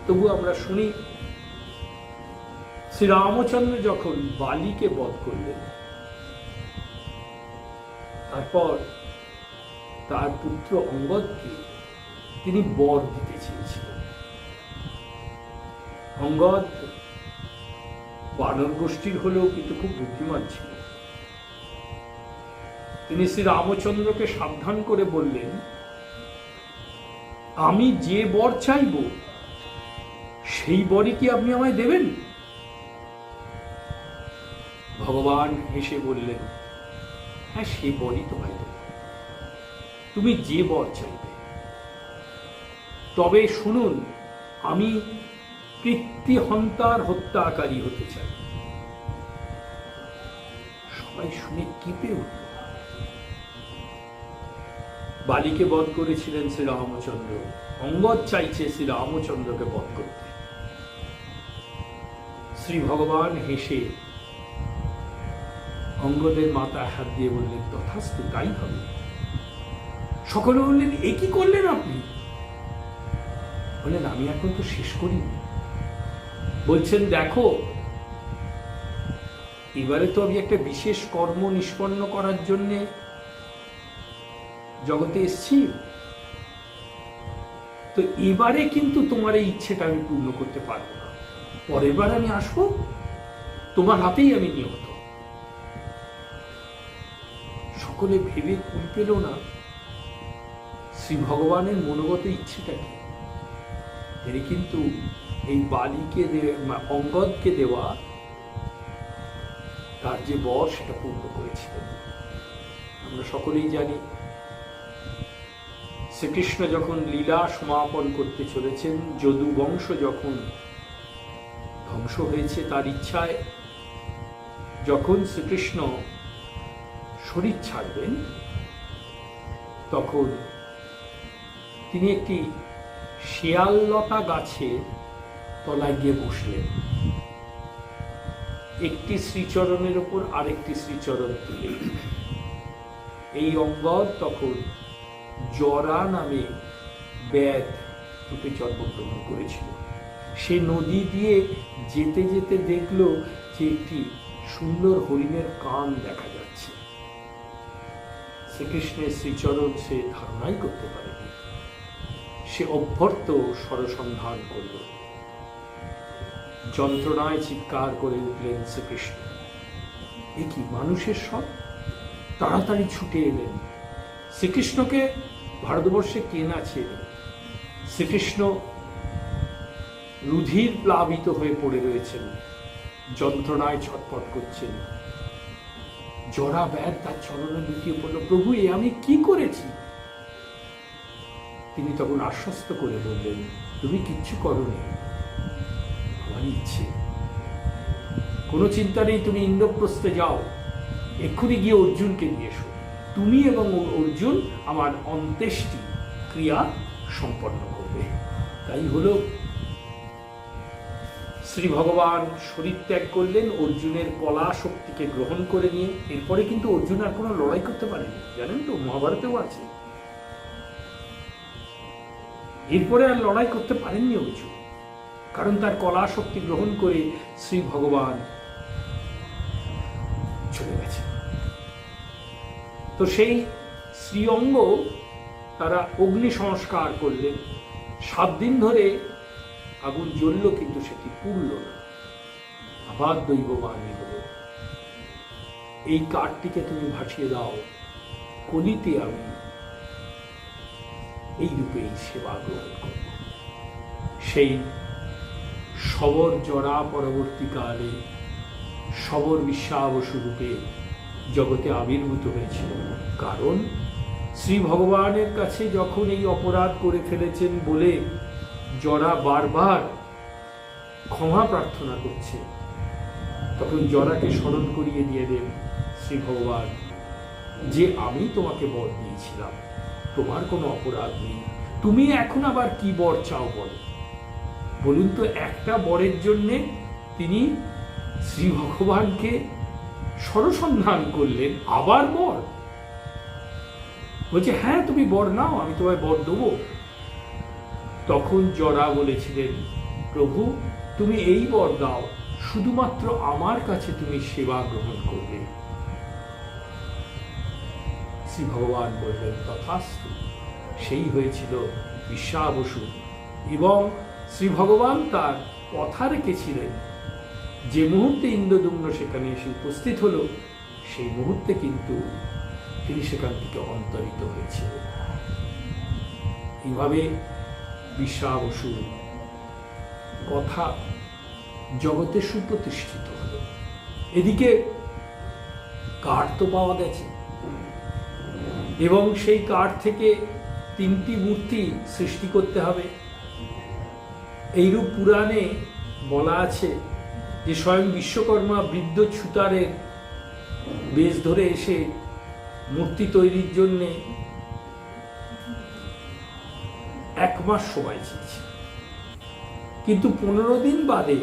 তবু আমরা শুনি, শ্রীরামচন্দ্র যখন বালিকে বধ করলেন, তারপর তার পুত্র অঙ্গদকে তিনি বর দিতে চেয়েছিলেন। অঙ্গদ বানর গোষ্ঠীর হলেও কিন্তু খুব বুদ্ধিমান ছিল। তিনি শ্রী রামচন্দ্রকে সাবধান করে বললেন, আমি যে বর চাইব সেই বরই কি আপনি আমায় দেবেন? ভগবান হেসে বললেন, হ্যাঁ, সেই বরই তোমায় দেব, তুমি যে বর চাইবে। তবে শুনুন, আমি পিতৃহন্তার হত্যাকারী হতে চাই। সবাই শুনে কেঁপে উঠল। বালিকে বধ করেছিলেন শ্রী রামচন্দ্র, অঙ্গদ চাইছে শ্রী রামচন্দ্রকে বধ করতে। শ্রী ভগবান হেসে অঙ্গদের মাথায় হাত দিয়ে বললেন, তথাস্তু, তাই হবে। সকলে বললেন, এ কি করলেন আপনি? বললেন, আমি এখন তো শেষ করিনি। বলছেন, দেখো, এবারে তো আমি একটা বিশেষ কর্ম নিষ্পন্ন করার জন্যে জগতে এসছি, তো এবারে কিন্তু তোমার এই ইচ্ছেটা আমি পূর্ণ করতে পারবো না। পরের বার আমি আসবো, তোমার হাতেই আমি নিহত। সকলে ভেবে কুল পেল না শ্রী ভগবানের মনোগত ইচ্ছেটা কি। তিনি কিন্তু এই বালিকে অঙ্গদকে দেওয়া তার যে বর সেটা পূর্ণ করেছিলেন। আমরা সকলেই জানি, শ্রীকৃষ্ণ যখন লীলা সমাপন করতে চলেছেন, যদু বংশ যখন ধ্বংস হয়েছে তার ইচ্ছায়, যখন শ্রীকৃষ্ণ শরীর ছাড়বেন, তখন তিনি একটি শিয়াললতা গাছের তলায় গিয়ে বসলেন। একটি শ্রীচরণের ওপর আরেকটি শ্রীচরণ তুলে। এই অঙ্গদ তখন জরা নামে ব্যাধ রূপে জন্মগ্রহণ করেছিল। সে নদী দিয়ে যেতে যেতে দেখলো যে একটি সুন্দর হরিণের কান দেখা যাচ্ছে। শ্রীকৃষ্ণের শ্রীচরণ সে ধারণাই করতে পারেনি। সে অভ্যর্থ সরসন্ধান করল। যন্ত্রণায় চিৎকার করে উঠলেন শ্রীকৃষ্ণ, এ কি মানুষের সব! তাড়াতাড়ি ছুটে এলেন। শ্রীকৃষ্ণকে ভারতবর্ষে কে না চেনে? শ্রীকৃষ্ণ রুধির প্লাবিত হয়ে পড়ে রয়েছেন, যন্ত্রণায় ছটফট করছেন। জরা ব্যাধ তার চরণে লুটিয়ে পড়ল, প্রভু, এ আমি কি করেছি? তিনি তখন আশ্বস্ত করে বললেন, তুমি কিচ্ছু করোনি, আমার ইচ্ছে। কোনো চিন্তা নেই, তুমি ইন্দ্রপ্রস্থে যাও, এক্ষুনি গিয়ে অর্জুনকে নিয়ে এসো। তুমি এবং অর্জুন আমার অন্ত্যেষ্টি ক্রিয়া সম্পন্ন করবে। তাই হলো, শ্রী ভগবান শরীর ত্যাগ করলেন অর্জুনের কলা শক্তিকে গ্রহণ করে নিয়ে। এরপরে কিন্তু অর্জুন আর কোনো লড়াই করতে পারেনি, জানেন তো, মহাভারতেও আছে। এরপরে আর লড়াই করতে পারেননি অর্জুন, কারণ তার কলা শক্তি গ্রহণ করে শ্রী ভগবান চলে গেছে। তো সেই শ্রীঅঙ্গ তারা অগ্নি সংস্কার করলেন। 7 দিন ধরে আগুন জ্বলল, কিন্তু সেটি পুড়ল না। আবার দৈববাণী হল, এই কাঠটিকে তুমি ভাসিয়ে দাও, কলিতে আমি এই রূপেই সেবা গ্রহণ করব। সেই শবর জরা পরবর্তীকালে শবর বিশ্বাবসু রূপে জগতে আবির্ভূত হয়েছিল। কারণ শ্রী ভগবানের কাছে যখন এই অপরাধ করে ফেলেছেন বলে জরা বারবার ক্ষমা প্রার্থনা করছে, তখন জরাকে স্মরণ করিয়ে দিয়ে দেন শ্রী ভগবান যে আমি তোমাকে বর দিয়েছিলাম, তোমার কোনো অপরাধ নেই, তুমি এখন আবার কি বর চাও বলো। বলুন তো, একটা বরের জন্যে তিনি শ্রী ভগবানকে সরসন্ধান করলেন, আবার বর। বলছে, হ্যাঁ তুমি বর নাও, আমি তোমায় বর দেবো। তখন জরা বলেছিলেন, প্রভু তুমি এই বর দাও, শুধুমাত্র আমার কাছে তুমি সেবা গ্রহণ করবে। শ্রী ভগবান বললেন, তথাস্তু। সেই হয়েছিল বিশ্বাবসু। এবং শ্রী ভগবান তার কথা রেখেছিলেন, যে মুহূর্তে ইন্দ্রদুম্ন সেখানে এসে উপস্থিত হলো, সেই মুহূর্তে কিন্তু তিনি সেখান থেকে অন্তরিত হয়েছিলেন। এইভাবে বিশ্বাবসু কথা জগতে সুপ্রতিষ্ঠিত হল। এদিকে কাঠ তো পাওয়া গেছে, এবং সেই কাঠ থেকে 3টি মূর্তি সৃষ্টি করতে হবে। এইরূপ পুরাণে বলা আছে যে স্বয়ং বিশ্বকর্মা বৃদ্ধ ছুতারের বেশ ধরে এসে মূর্তি তৈরির জন্যে মাস সময় চেয়েছে, কিন্তু 15 দিন বাদে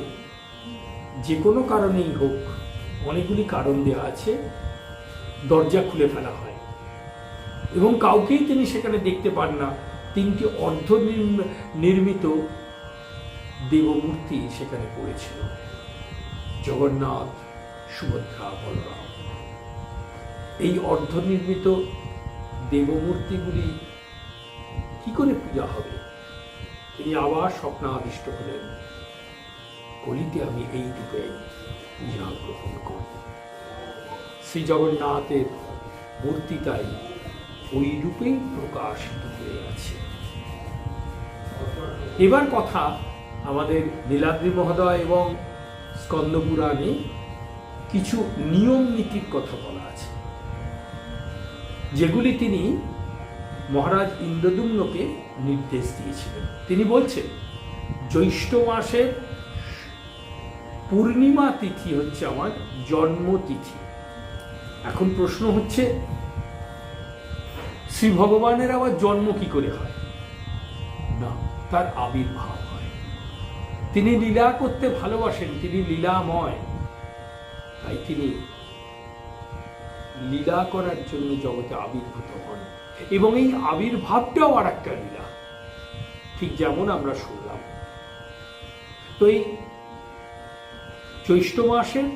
যে কোনো কারণেই হোক, অনেকগুলি কারণ দেওয়া আছে, দরজা খুলে ফেলা হয় এবং কাউকেই তিনি সেখানে দেখতে পান না। 3টি অর্ধ নির্মিত দেবমূর্তি সেখানে পড়েছিল, জগন্নাথ, সুভদ্রা, বলরাম। এই অর্ধ নির্মিত দেবমূর্তিগুলি কি করে পূজা হবে? তিনি আবার স্বপ্নাদিষ্ট হলেন, কলিতে আমি এই রূপে পূজা গ্রহণ করি। শ্রী জগন্নাথের মূর্তি তাই ওই রূপেই প্রকাশিত হয়ে আছে। এবার কথা আমাদের নীলাদ্রি মহোদয় এবং স্কন্দ পুরাণে কিছু নিয়ম নীতির কথা বলা আছে, যেগুলি তিনি মহারাজ ইন্দ্রদ্যুম্নকে নির্দেশ দিয়েছিলেন। তিনি বলছেন, জ্যৈষ্ঠ মাসের পূর্ণিমা তিথি হচ্ছে আমার জন্মতিথি। এখন প্রশ্ন হচ্ছে, শ্রী ভগবানের আবার জন্ম কি করে হয়? না, তার আবির্ভাব হয়। তিনি লীলা করতে ভালোবাসেন, তিনি লীলাময়, তাই তিনি লীলা করার জন্য জগতে আবির্ভূত হন। এবং এই আবির্ভাবটাও আর একটা লীলা, ঠিক যেমন আমরা শুনলাম। তো এই জ্যৈষ্ঠ মাসের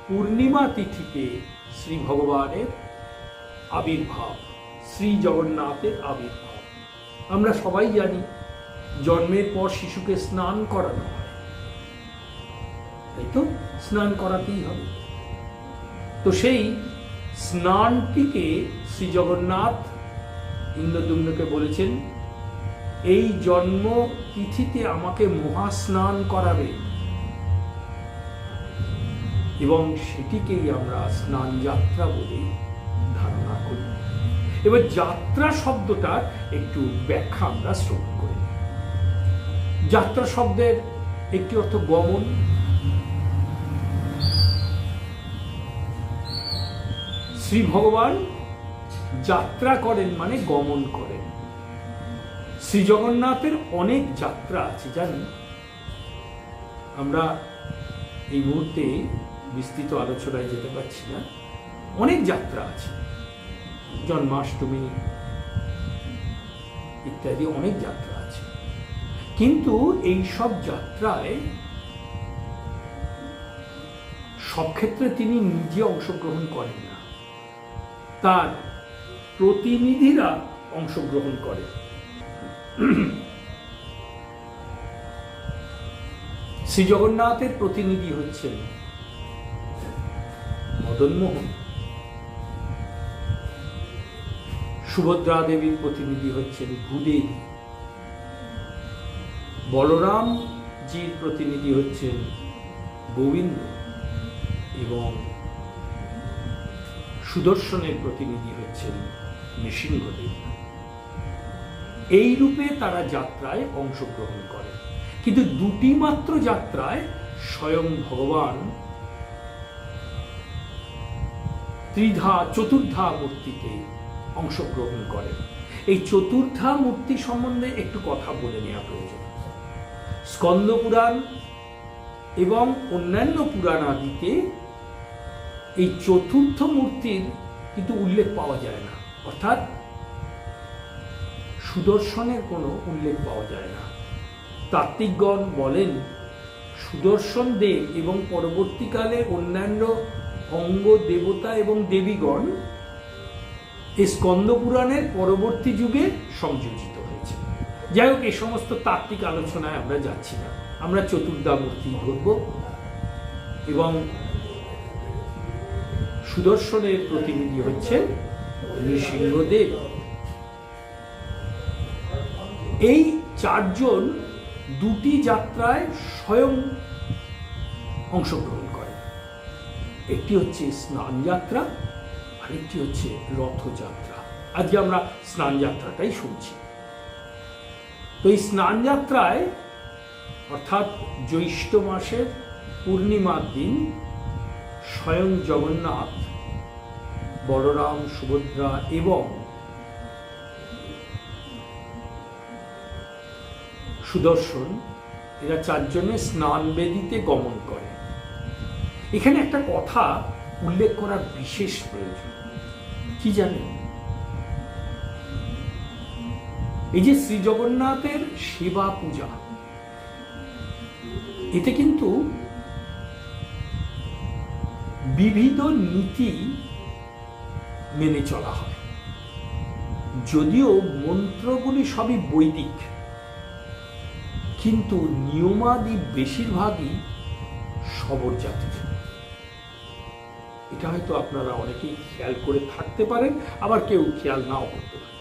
পূর্ণিমা তিথিতে শ্রী ভগবানের আবির্ভাব, শ্রী জগন্নাথের আবির্ভাব। আমরা সবাই জানি, জন্মের পর শিশুকে স্নান করানো হয়, তাই তো? স্নান করাতেই হবে। তো সেই স্নানটিকে শ্রী জগন্নাথ ইন্দ্রদ্যুম্নকে বলেছেন, এই জন্ম তিথিতে আমাকে মহাস্নান করাবে, এবং সেটিকেই আমরা স্নান যাত্রা বলে ধারণা করি। এবার যাত্রা শব্দটার একটু ব্যাখ্যা আমরা শ্রবণ করি। যাত্রা শব্দের একটি অর্থ গমন। শ্রী ভগবান যাত্রা করেন মানে গমন করেন। শ্রী জগন্নাথের অনেক যাত্রা আছে, জানি। আমরা এই মুহূর্তে বিস্তৃত আলোচনায় যেতে পারছি না। অনেক যাত্রা আছে, জন্মাষ্টমী ইত্যাদি অনেক যাত্রা আছে। কিন্তু এই সব যাত্রায় সব ক্ষেত্রে তিনি নিজে অংশগ্রহণ করেন না, তার প্রতিনিধিরা অংশগ্রহণ করে। শ্রী জগন্নাথের প্রতিনিধি হচ্ছেন মদনমোহন, সুভদ্রা দেবীর প্রতিনিধি হচ্ছেন ভূদেবী, বলরামজির প্রতিনিধি হচ্ছেন গোবিন্দ, এবং সুদর্শনের প্রতিনিধি হচ্ছেন নৃসিংহদেব। এই রূপে তারা যাত্রায় অংশগ্রহণ করে। কিন্তু 2টি মাত্র যাত্রায় স্বয়ং ভগবান চতুর্ধা মূর্তিতে অংশগ্রহণ করেন। এই চতুর্ধা মূর্তি সম্বন্ধে একটু কথা বলে নেওয়া প্রয়োজন। স্কন্দ পুরাণ এবং অন্যান্য পুরাণ আদিতে এই চতুর্থ মূর্তির কিন্তু উল্লেখ পাওয়া যায় না, অর্থাৎ সুদর্শনের কোনো উল্লেখ পাওয়া যায় না। তাত্ত্বিকগণ বলেন, সুদর্শন দেব এবং পরবর্তীকালে অন্যান্য অঙ্গ দেবতা এবং দেবীগণ এই স্কন্দ পুরাণের পরবর্তী যুগে সংযোজিত হয়েছে। যাই হোক, এই সমস্ত তাত্ত্বিক আলোচনায় আমরা যাচ্ছি না। আমরা চতুর্ধা মূর্তি ধরব, এবং সুদর্শনের প্রতিনিধি হচ্ছেন নৃসিংহদেব। এই 4 জন 2টি যাত্রায় স্বয়ং অংশগ্রহণ করে। একটি হচ্ছে স্নান যাত্রা, আরেকটি হচ্ছে রথযাত্রা। আজকে আমরা স্নান যাত্রাটাই শুনছি। তো এই স্নান যাত্রায়, অর্থাৎ জ্যৈষ্ঠ মাসের পূর্ণিমার দিন, স্বয়ং জগন্নাথ, বলরাম, সুভদ্রা এবং সুদর্শন, এরা চারজনে স্নান বেদিতে গমন করে। এখানে একটা কথা উল্লেখ করা বিশেষ প্রয়োজন। কি জানেন, এই যে শ্রী জগন্নাথের সেবা পূজা, এতে কিন্তু বিবিধ নীতি মেনে চলা হয়। যদিও মন্ত্রগুলি সবই বৈদিক, কিন্তু নিয়মাদি বেশিরভাগই শবর জাতির। এটা হয়তো আপনারা অনেকেই খেয়াল করে থাকতে পারেন, আবার কেউ খেয়াল নাও করতে পারেন।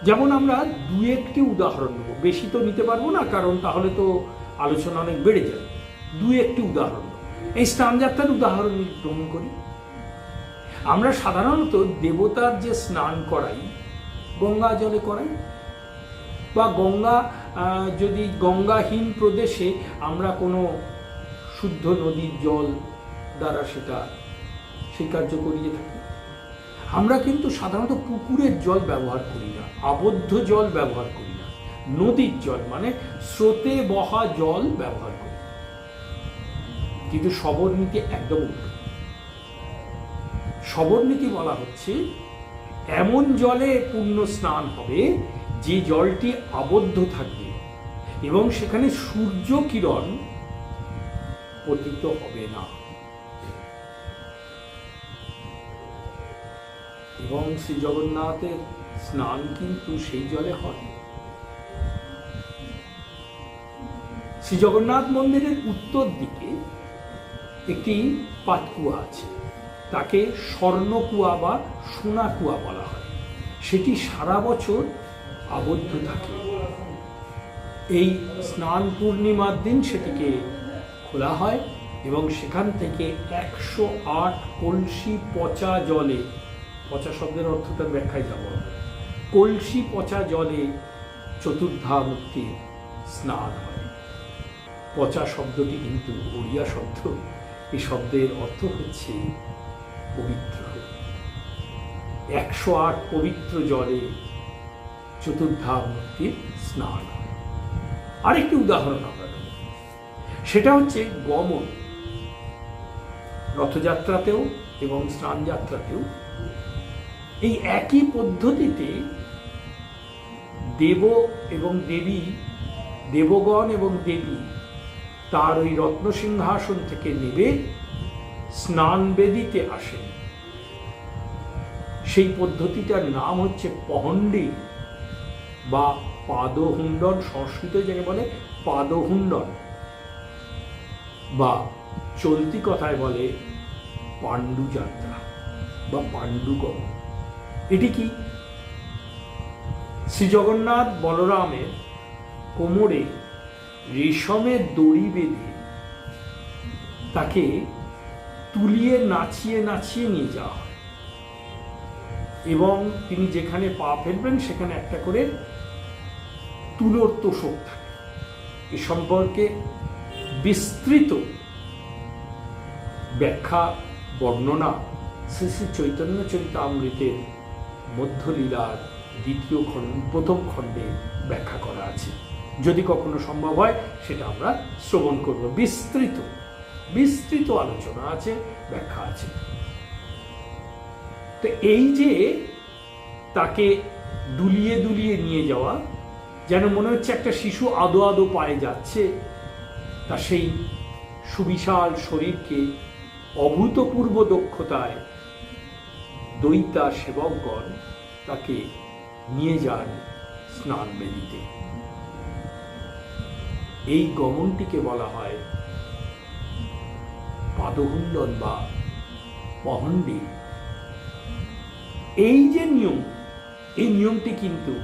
যেমন আমরা দু একটি উদাহরণ নেব, বেশি তো নিতে পারবো না, কারণ তাহলে তো আলোচনা অনেক বেড়ে যাবে। দু একটি উদাহরণ, এই স্নানযাত্রার উদাহরণ গ্রহণ করি। আমরা সাধারণত দেবতার যে স্নান করাই গঙ্গা জলে করাই, বা গঙ্গা যদি গঙ্গাহীন প্রদেশে আমরা কোনো শুদ্ধ নদীর জল দ্বারা সেই কার্য করিয়ে থাকি। আমরা কিন্তু সাধারণত পুকুরের জল ব্যবহার করি না, আবদ্ধ জল ব্যবহার করি না, নদীর জল মানে স্রোতে বহা জল ব্যবহার করি। কিন্তু শবর নীতি একদম উল্টো। শবর নীতি বলা হচ্ছে এমন জলে পূর্ণ স্নান হবে যে জলটি আবদ্ধ থাকবে এবং সেখানে সূর্য কিরণ পতিত হবে না। এবং শ্রী জগন্নাথের স্নান কিন্তু সেই জলে হয়। শ্রী জগন্নাথ মন্দিরের উত্তর দিকে একটি পাতকুয়া আছে, তাকে স্বর্ণকুয়া বা সোনা কুয়া বলা হয়। সেটি সারা বছর আবদ্ধ থাকে। এই স্নান পূর্ণিমার দিন সেটিকে খোলা হয় এবং সেখান থেকে 108 কলসি পচা জলে, পচা শব্দের অর্থটা ব্যাখ্যায় যাব, কলসি পচা জলে চতুর্ধা মুক্তির স্নান হয়। পচা শব্দটি কিন্তু ওড়িয়া শব্দ, এই শব্দের অর্থ হচ্ছে পবিত্র। 108 পবিত্র জলে চতুর্ধা মুক্তির স্নান হয়। আরেকটি উদাহরণ আমরা নেব, সেটা হচ্ছে গমন। রথযাত্রাতেও এবং স্নান যাত্রাতেও এই একই পদ্ধতিতে দেব এবং দেবী, দেবগণ এবং দেবী তার ওই রত্নসিংহাসন থেকে নেবে স্নান বেদিতে আসেন। সেই পদ্ধতিটার নাম হচ্ছে পহণ্ডি বা পাদহুণ্ডন। সংস্কৃত যাকে বলে পাদহুণ্ডন, বা চলতি কথায় বলে পাণ্ডু যাত্রা বা পাণ্ডুগমন। এটি কি? শ্রী জগন্নাথ বলরামের কোমরে রেশমের দড়ি বেঁধে তাকে তুলিয়ে নাচিয়ে নাচিয়ে নিয়ে যাওয়া হয় এবং তিনি যেখানে পা ফেলবেন সেখানে একটা করে তুলোর তোষক থাকে। এ সম্পর্কে বিস্তৃত ব্যাখ্যা বর্ণনা শ্রী শ্রী চৈতন্য চরিতামৃতের মধ্যলীলার প্রথম খণ্ডে ব্যাখ্যা করা আছে। যদি কখনো সম্ভব হয় সেটা আমরা শ্রবণ করব। বিস্তৃত আলোচনা আছে, ব্যাখ্যা আছে। তো এই যে তাকে দুলিয়ে দুলিয়ে নিয়ে যাওয়া, যেন মনে হচ্ছে একটা শিশু আদো আদো পায়ে যাচ্ছে, তা সেই সুবিশাল শরীরকে অভূতপূর্ব দক্ষতায় দৈতা সেবকগণ তাকে নিয়ে যান স্নান বেদিতে। এই গমনটিকে বলা হয় পাদহুণ্ডন বা পহণ্ডি। এই যে নিয়ম, এই নিয়মটি কিন্তু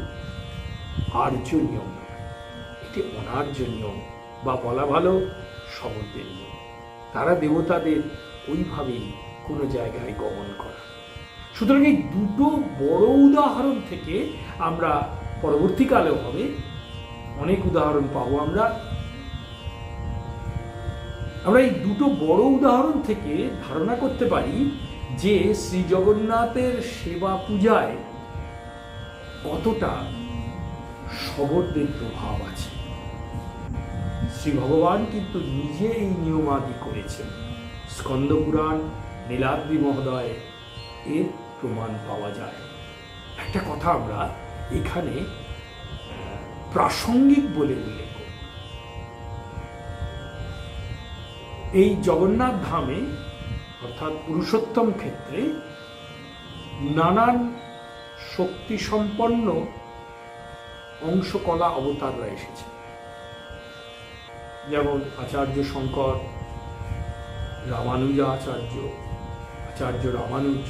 আর্য নিয়ম নয়, এটি অনার্য নিয়ম, বা বলা ভালো শবরদের নিয়ম। তারা দেবতাদের ওইভাবেই কোনো জায়গায় গমন করা। সুতরাং এই দুটো বড় উদাহরণ থেকে আমরা পরবর্তীকালেও হবে অনেক উদাহরণ পাবো। আমরা এই দুটো বড় উদাহরণ থেকে ধারণা করতে পারি যে শ্রী জগন্নাথের সেবা পূজায় কতটা শবরদের প্রভাব আছে। শ্রী ভগবান কিন্তু নিজে এই নিয়মাদি করেছেন। স্কন্দ পুরাণ, নীলাদ্রি মহোদয় এর প্রমাণ পাওয়া যায়। একটা কথা আমরা এখানে প্রাসঙ্গিক বলে উল্লেখ করব। এই জগন্নাথ ধামে অর্থাৎ পুরুষোত্তম ক্ষেত্রে নানান শক্তি সম্পন্ন অংশকলা অবতাররা এসেছে। যেমন আচার্য শঙ্কর, রামানুজাচার্য, আচার্য রামানুজ,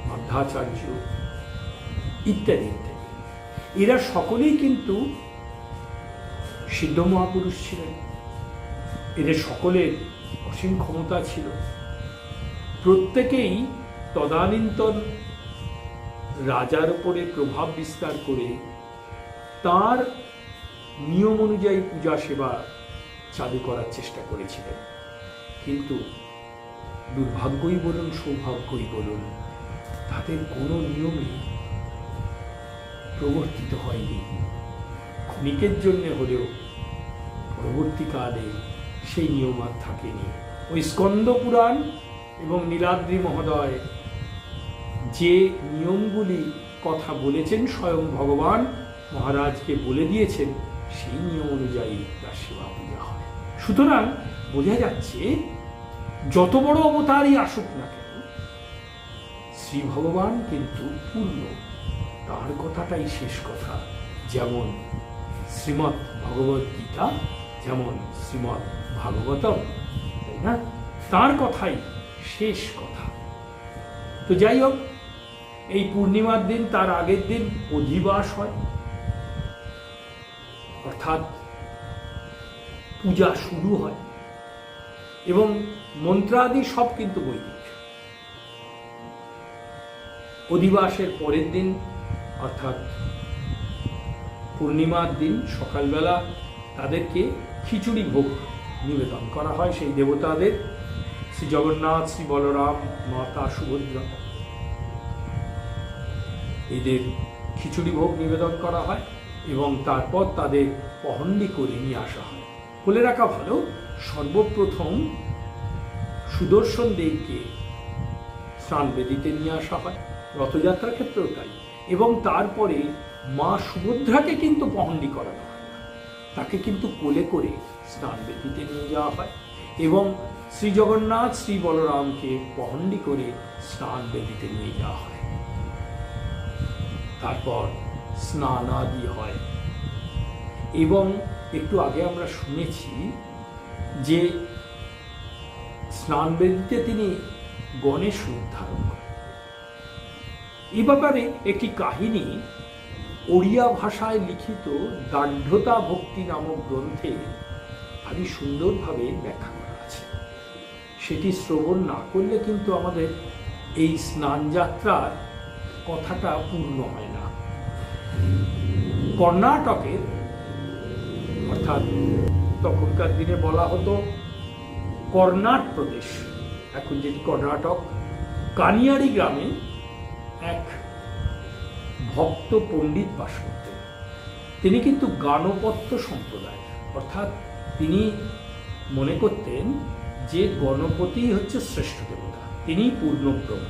মাধ্যাচার্য ইত্যাদি ইত্যাদি। এরা সকলেই কিন্তু সিদ্ধ মহাপুরুষ ছিলেন। এদের সকলের অসীম ক্ষমতা ছিল। প্রত্যেকেই তদানীন্তন রাজার উপরে প্রভাব বিস্তার করে তার নিয়ম অনুযায়ী পূজা সেবা চালু করার চেষ্টা করেছিলেন। কিন্তু দুর্ভাগ্যই বলুন, সৌভাগ্যই বলুন, তাদের কোনো নিয়মই প্রবর্তিত হয়নি। ক্ষণিকের জন্য হলেও পরবর্তীকালে সেই নিয়ম আর থাকেনি। ওই স্কন্দ পুরাণ এবং নীলাদ্রি মহোদয় যে নিয়মগুলি কথা বলেছেন, স্বয়ং ভগবান মহারাজকে বলে দিয়েছেন, সেই নিয়ম অনুযায়ী তার সেবা পূজা হয়। সুতরাং বোঝা যাচ্ছে যত বড় অবতারই আসুক না কেন, শ্রী ভগবান কিন্তু পূর্ণ, তার কথাটাই শেষ কথা। যেমন শ্রীমৎ ভগবদ গীতা, যেমন শ্রীমৎ ভাগবতম, তাই না? তার কথাই শেষ কথা। তো যাই হোক, এই পূর্ণিমার দিন, তার আগের দিন অধিবাস হয়, অর্থাৎ পূজা শুরু হয় এবং মন্ত্রাদি সব কিন্তু বৈদিক। অধিবাসের পরের দিন অর্থাৎ পূর্ণিমার দিন সকালবেলা তাদেরকে খিচুড়ি ভোগ নিবেদন করা হয় সেই দেবতাদের। শ্রী জগন্নাথ, শ্রী বলরাম, মাতা সুভদ্রা, এদের খিচুড়ি ভোগ নিবেদন করা হয় এবং তারপর তাদের পহণ্ডি করে নিয়ে আসা হয়। বলে রাখা ভালো, সর্বপ্রথম সুদর্শন দেবকে স্নান বেদিতে নিয়ে আসা হয়, রথযাত্রার ক্ষেত্রেও তাই। এবং তারপরে মা সুভদ্রাকে কিন্তু পহণ্ডি করানো হয় না, তাকে কিন্তু কোলে করে স্নান বেদিতে নিয়ে যাওয়া হয় এবং শ্রী জগন্নাথ, শ্রী বলরামকে পহণ্ডি করে স্নান বেদিতে নিয়ে যাওয়া হয়। তারপর স্নান আদি হয় এবং একটু আগে আমরা শুনেছি যে স্নান বেদিতে তিনি গণেশ রূপ ধারণ করেন। এই ব্যাপারে একটি কাহিনী ওড়িয়া ভাষায় লিখিত দার্ঢ্যতা ভক্তি নামক গ্রন্থে ভারী সুন্দরভাবে ব্যাখ্যা করা আছে। সেটি শ্রবণ না করলে কিন্তু আমাদের এই স্নান যাত্রার কথাটা পূর্ণ হয় না। কর্ণাটকের, অর্থাৎ তখনকার দিনে বলা হতো কর্ণাট প্রদেশ, এখন যেটি কর্ণাটক, কানিয়াড়ি গ্রামে এক ভক্ত পণ্ডিত বাস করতেন। তিনি কিন্তু গানপত্য সম্প্রদায়, অর্থাৎ তিনি মনে করতেন যে গণপতি হচ্ছে শ্রেষ্ঠ দেবতা, তিনি পূর্ণ ব্রহ্ম।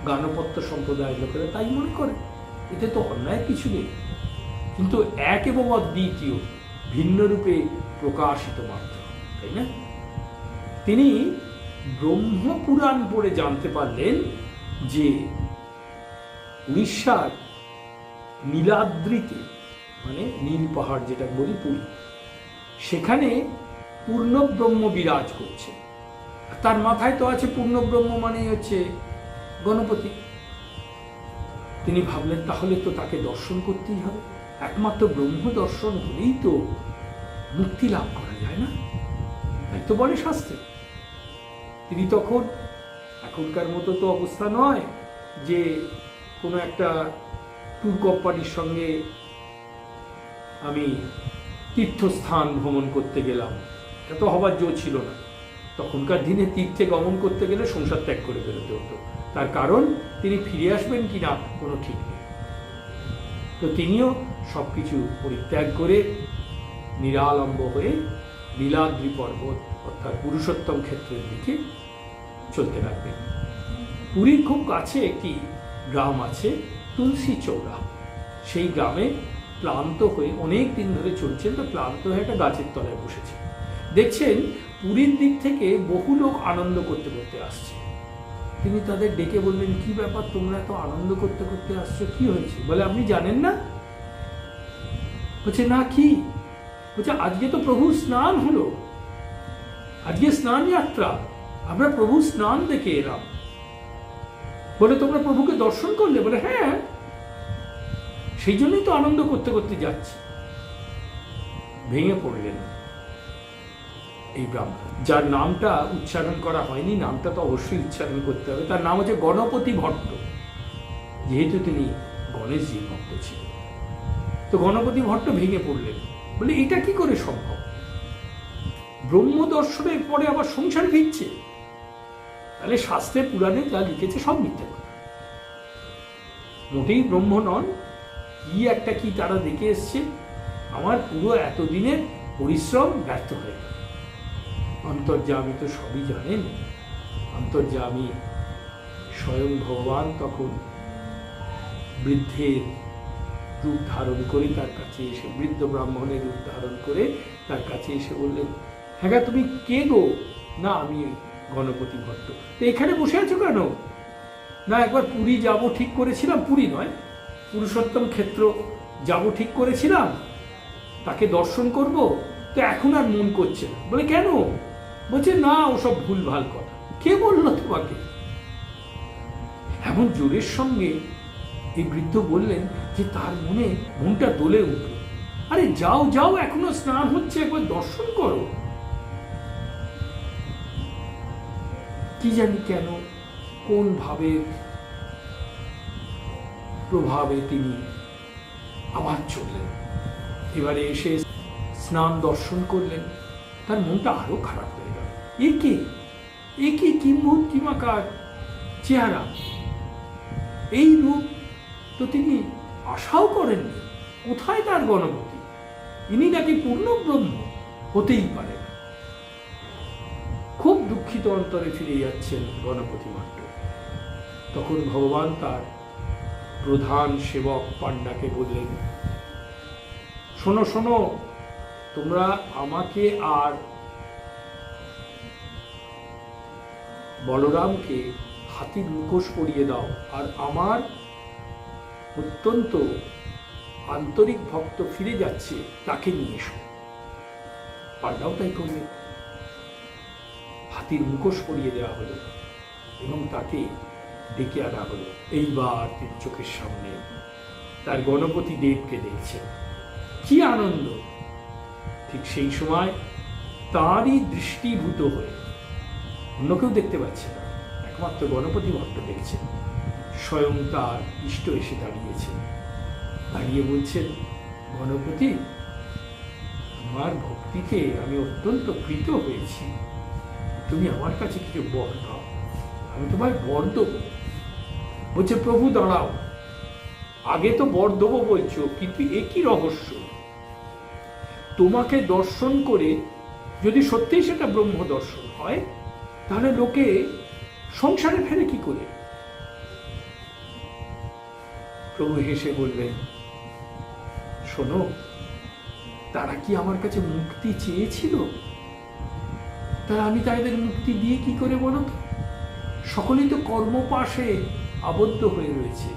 গানপত্য সম্প্রদায়ের লোকেরা তাই মনে করে, এতে তো অন্যায় কিছু নেই, কিন্তু এক এবং অদ্বিতীয়, ভিন্ন রূপে প্রকাশিত মাত্র, তাই না? তিনি ব্রহ্মপুরাণ পড়ে জানতে পারলেন যে উড়িষ্যার নীলাদ্রিতে, মানে নীল পাহাড় যেটা বলি পুরী, সেখানে পূর্ণ ব্রহ্ম বিরাজ করছে। তার মাথায় তো আছে পূর্ণ ব্রহ্ম মানেই হচ্ছে গণপতি। তিনি ভাবলেন তাহলে তো তাকে দর্শন করতেই হবে, একমাত্র ব্রহ্ম দর্শন হলেই তো মুক্তি লাভ করা যায়, না? তাই তো বলে শাস্ত্রে। তিনি তখন, এখনকার মতো তো অবস্থা নয় যে কোনো একটা ট্যুর কোম্পানির সঙ্গে আমি তীর্থস্থান ভ্রমণ করতে গেলাম, এটা তো হবার জো ছিল না। তখনকার দিনে তীর্থে গমন করতে গেলে সংসার ত্যাগ করে বেরোতে হতো, তার কারণ তিনি ফিরে আসবেন কিনা কোনো ঠিক নেই। তো তিনিও সব কিছু পরিত্যাগ করে নিরালম্ব হয়ে নীলাদ্রি পর্বত অর্থাৎ পুরুষোত্তম ক্ষেত্রের দিকে চলতে লাগবেন। পুরীর খুব কাছে একটি গ্রাম আছে তুলসী চৌড়া। সেই গ্রামে ক্লান্ত হয়ে অনেক দিন ধরে চলছেন, তো ক্লান্ত হয়ে একটা গাছের তলায় বসেছে। দেখছেন পুরীর দিক থেকে বহু লোক আনন্দ করতে করতে আসছে। তিনি তাদের ডেকে বললেন, কি ব্যাপার, তোমরা এত আনন্দ করতে করতে আসছো, কি হয়েছে? বলে, আপনি জানেন না? বলছে, না, কি? বলছে, আজকে তো প্রভু স্নান হলো, আজকে স্নান যাত্রা, আমরা প্রভু স্নান দেখে এলাম। বলে, তোমরা প্রভুকে দর্শন করলে? বলে, হ্যাঁ, সেই জন্যই তো আনন্দ করতে করতে যাচ্ছি। ভেঙে পড়লেন এই ব্রাহ্মণ, যার নামটা উচ্চারণ করা হয়নি। নামটা তো অবশ্যই উচ্চারণ করতে হবে। তার নাম হচ্ছে গণপতি ভট্ট, যেহেতু তিনি গণেশজির ভক্ত ছিলেন। তো গণপতি ভট্ট ভেঙে পড়লেন, বলে, এটা কি করে সম্ভব? ব্রহ্ম দর্শনের পরে আবার সংসার ভিড়ছে? তাহলে শাস্ত্রে পুরাণে যা লিখেছে সব মিথ্যে কথা। মোটেই ব্রহ্ম নন, কি একটা কি তারা দেখে এসছে। আমার পুরো এতদিনের পরিশ্রম ব্যর্থ হয়ে গেল। অন্তর্যামী তো সবই জানেন। অন্তর্যামী স্বয়ং ভগবান তখন বৃদ্ধের রূপ ধারণ করে তার কাছে এসে, বৃদ্ধ ব্রাহ্মণের রূপ ধারণ করে তার কাছে এসে বললেন, হ্যাঁ, তুমি কে গো? না, আমি গণপতি ভট্ট। তো এখানে বসে আছো কেন? না, একবার পুরী যাব ঠিক করেছিলাম, পুরী নয়, পুরুষোত্তম ক্ষেত্র যাব ঠিক করেছিলাম, তাকে দর্শন করব, তো এখন আর মন করছে না। বলে, কেন? বলছে, না, ওসব ভুলভাল কথা। কে বললো তোমাকে? এমন জোরের সঙ্গে এই বৃদ্ধ বললেন যে তার মনটা দোলে উঠল। আরে যাও যাও, এখনো স্নান হচ্ছে, একবার দর্শন করো। কি জানি কেন, কোন ভাবের প্রভাবে তিনি আবার চললেন। এবারে এসে স্নান দর্শন করলেন, তার মনটা আরো খারাপ হয়ে গেল। একে কিম্ভূত কিমাকার চেহারা, এই রূপ তো তিনি আশাও করেননি। কোথায় তার গণপতি? ইনি নাকি পূর্ণ ব্রহ্ম, হতেই পারে না। খুব দুঃখিত অন্তরে ফিরে যাচ্ছেন গণপতি ভট্ট। তখন ভগবান তার প্রধান সেবক পাণ্ডাকে বললেন, শোনো শোনো, তোমরা আমাকে আর বলরামকে হাতির মুখোশ পরিয়ে দাও, আর আমার অত্যন্ত আন্তরিক ভক্ত ফিরে যাচ্ছে, তাকে নিয়ে এসো। পাণ্ডাও তাই করলেন। হাতির মুখোশ পরিয়ে দেওয়া হলো এবং তাকে ডেকে আনা হলো। এইবার তিনি চোখের সামনে তার গণপতি দেবকে দেখছেন। কি আনন্দ! ঠিক সেই সময় তাঁরই দৃষ্টিভূত হয়ে, অন্য কেউ দেখতে পাচ্ছে না, একমাত্র গণপতি ভট্ট দেখছেন। স্বয়ং তার ইষ্ট এসে দাঁড়িয়েছেন, দাঁড়িয়ে বলছেন, গণপতি, তোমার ভক্তিতে আমি অত্যন্ত প্রীত হয়েছি। তুমি আমার কাছে কিছু বর দাও, আমি তোমায় বর দেবো। বলছে, প্রভু দাঁড়াও, আগে তো বর দেবো বলছো, কিন্তু একই রহস্য। তোমাকে দর্শন করে যদি সত্যিই সেটা ব্রহ্ম দর্শন হয়, তাহলে লোকে সংসারে ফেরে কি করে? প্রভু হেসে বললেন, শোনো, তারা কি আমার কাছে মুক্তি চেয়েছিল? তারা আমি তাদের মুক্তি দিয়ে কি করে বলো তো? সকলেই তো কর্মপাশে আবদ্ধ হয়ে রয়েছে।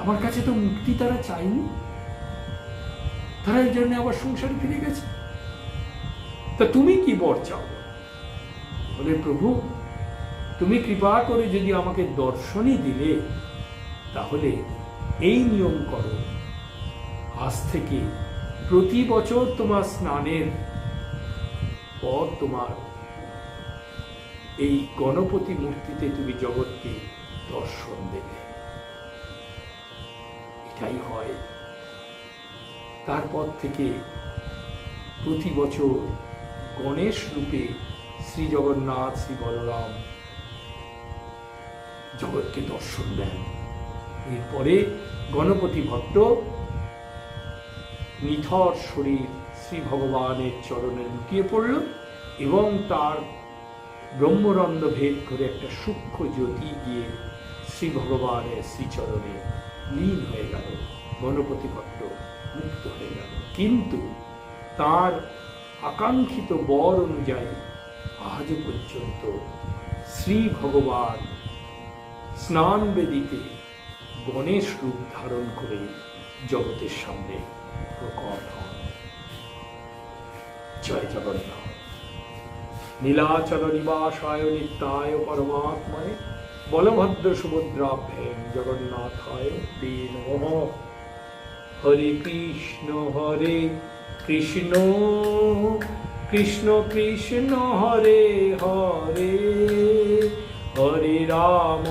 আমার কাছে তো মুক্তি তারা চায়নি, তারা এই জন্য আবার সংসারে ফিরে গেছে। তা তুমি কি বর চাও? বলে, প্রভু, তুমি কৃপা করে যদি আমাকে দর্শনই দিলে, তাহলে এই নিয়ম করো, আজ থেকে প্রতি বছর তোমার স্নানের পর তোমার এই গণপতি মূর্তিতে তুমি জগৎকে দর্শন দেবে। এটাই হয়। তারপর থেকে প্রতি বছর গণেশ রূপে শ্রী জগন্নাথ, শ্রী বলরাম জগৎকে দর্শন দেন। এরপরে গণপতি ভট্ট নিথর শরীর শ্রী ভগবানের চরণে লুটিয়ে পড়ল এবং তার ব্রহ্মরন্ধ্র ভেদ করে একটা সূক্ষ্ম জ্যোতি গিয়ে শ্রী ভগবানের শ্রীচরণে লীন হয়ে গেল, গণপতিপট্ট মুক্ত হয়ে গেল। কিন্তু তার আকাঙ্ক্ষিত বর অনুযায়ী আজও পর্যন্ত শ্রী ভগবান স্নান বেদিতে গণেশ রূপ ধারণ করে জগতের সামনে প্রকট হন। জয় জগন্নাথ। নীলাচল নিবাসায় নিত্যায় পরমাত্মায় বলভদ্র সুভদ্রাভ্যাম জগন্নাথায় তে নমঃ। হরে কৃষ্ণ কৃষ্ণ কৃষ্ণ হরে হরে, হরে রাম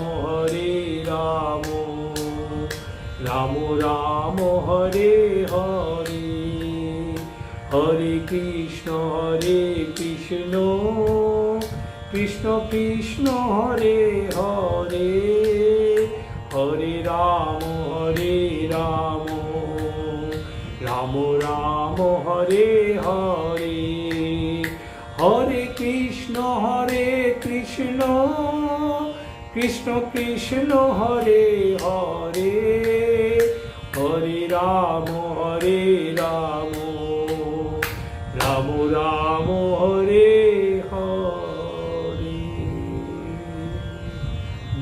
রাম রাম হরে হরে, হরে কৃষ্ণ কৃষ্ণ কৃষ্ণ হরে হরে, হরে রাম রাম রাম হরে হরে, হরে কৃষ্ণ কৃষ্ণ কৃষ্ণ হরে হরে, হরে রাম রাম রাম হরে হরে।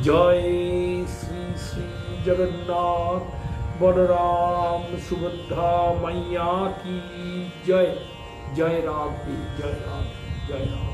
জয় শ্রী শ্রী জগন্নাথ বলরাম সুভদ্রা মাইয়া কি জয়। জয় রাধে জয় রাধে জয় রাধে।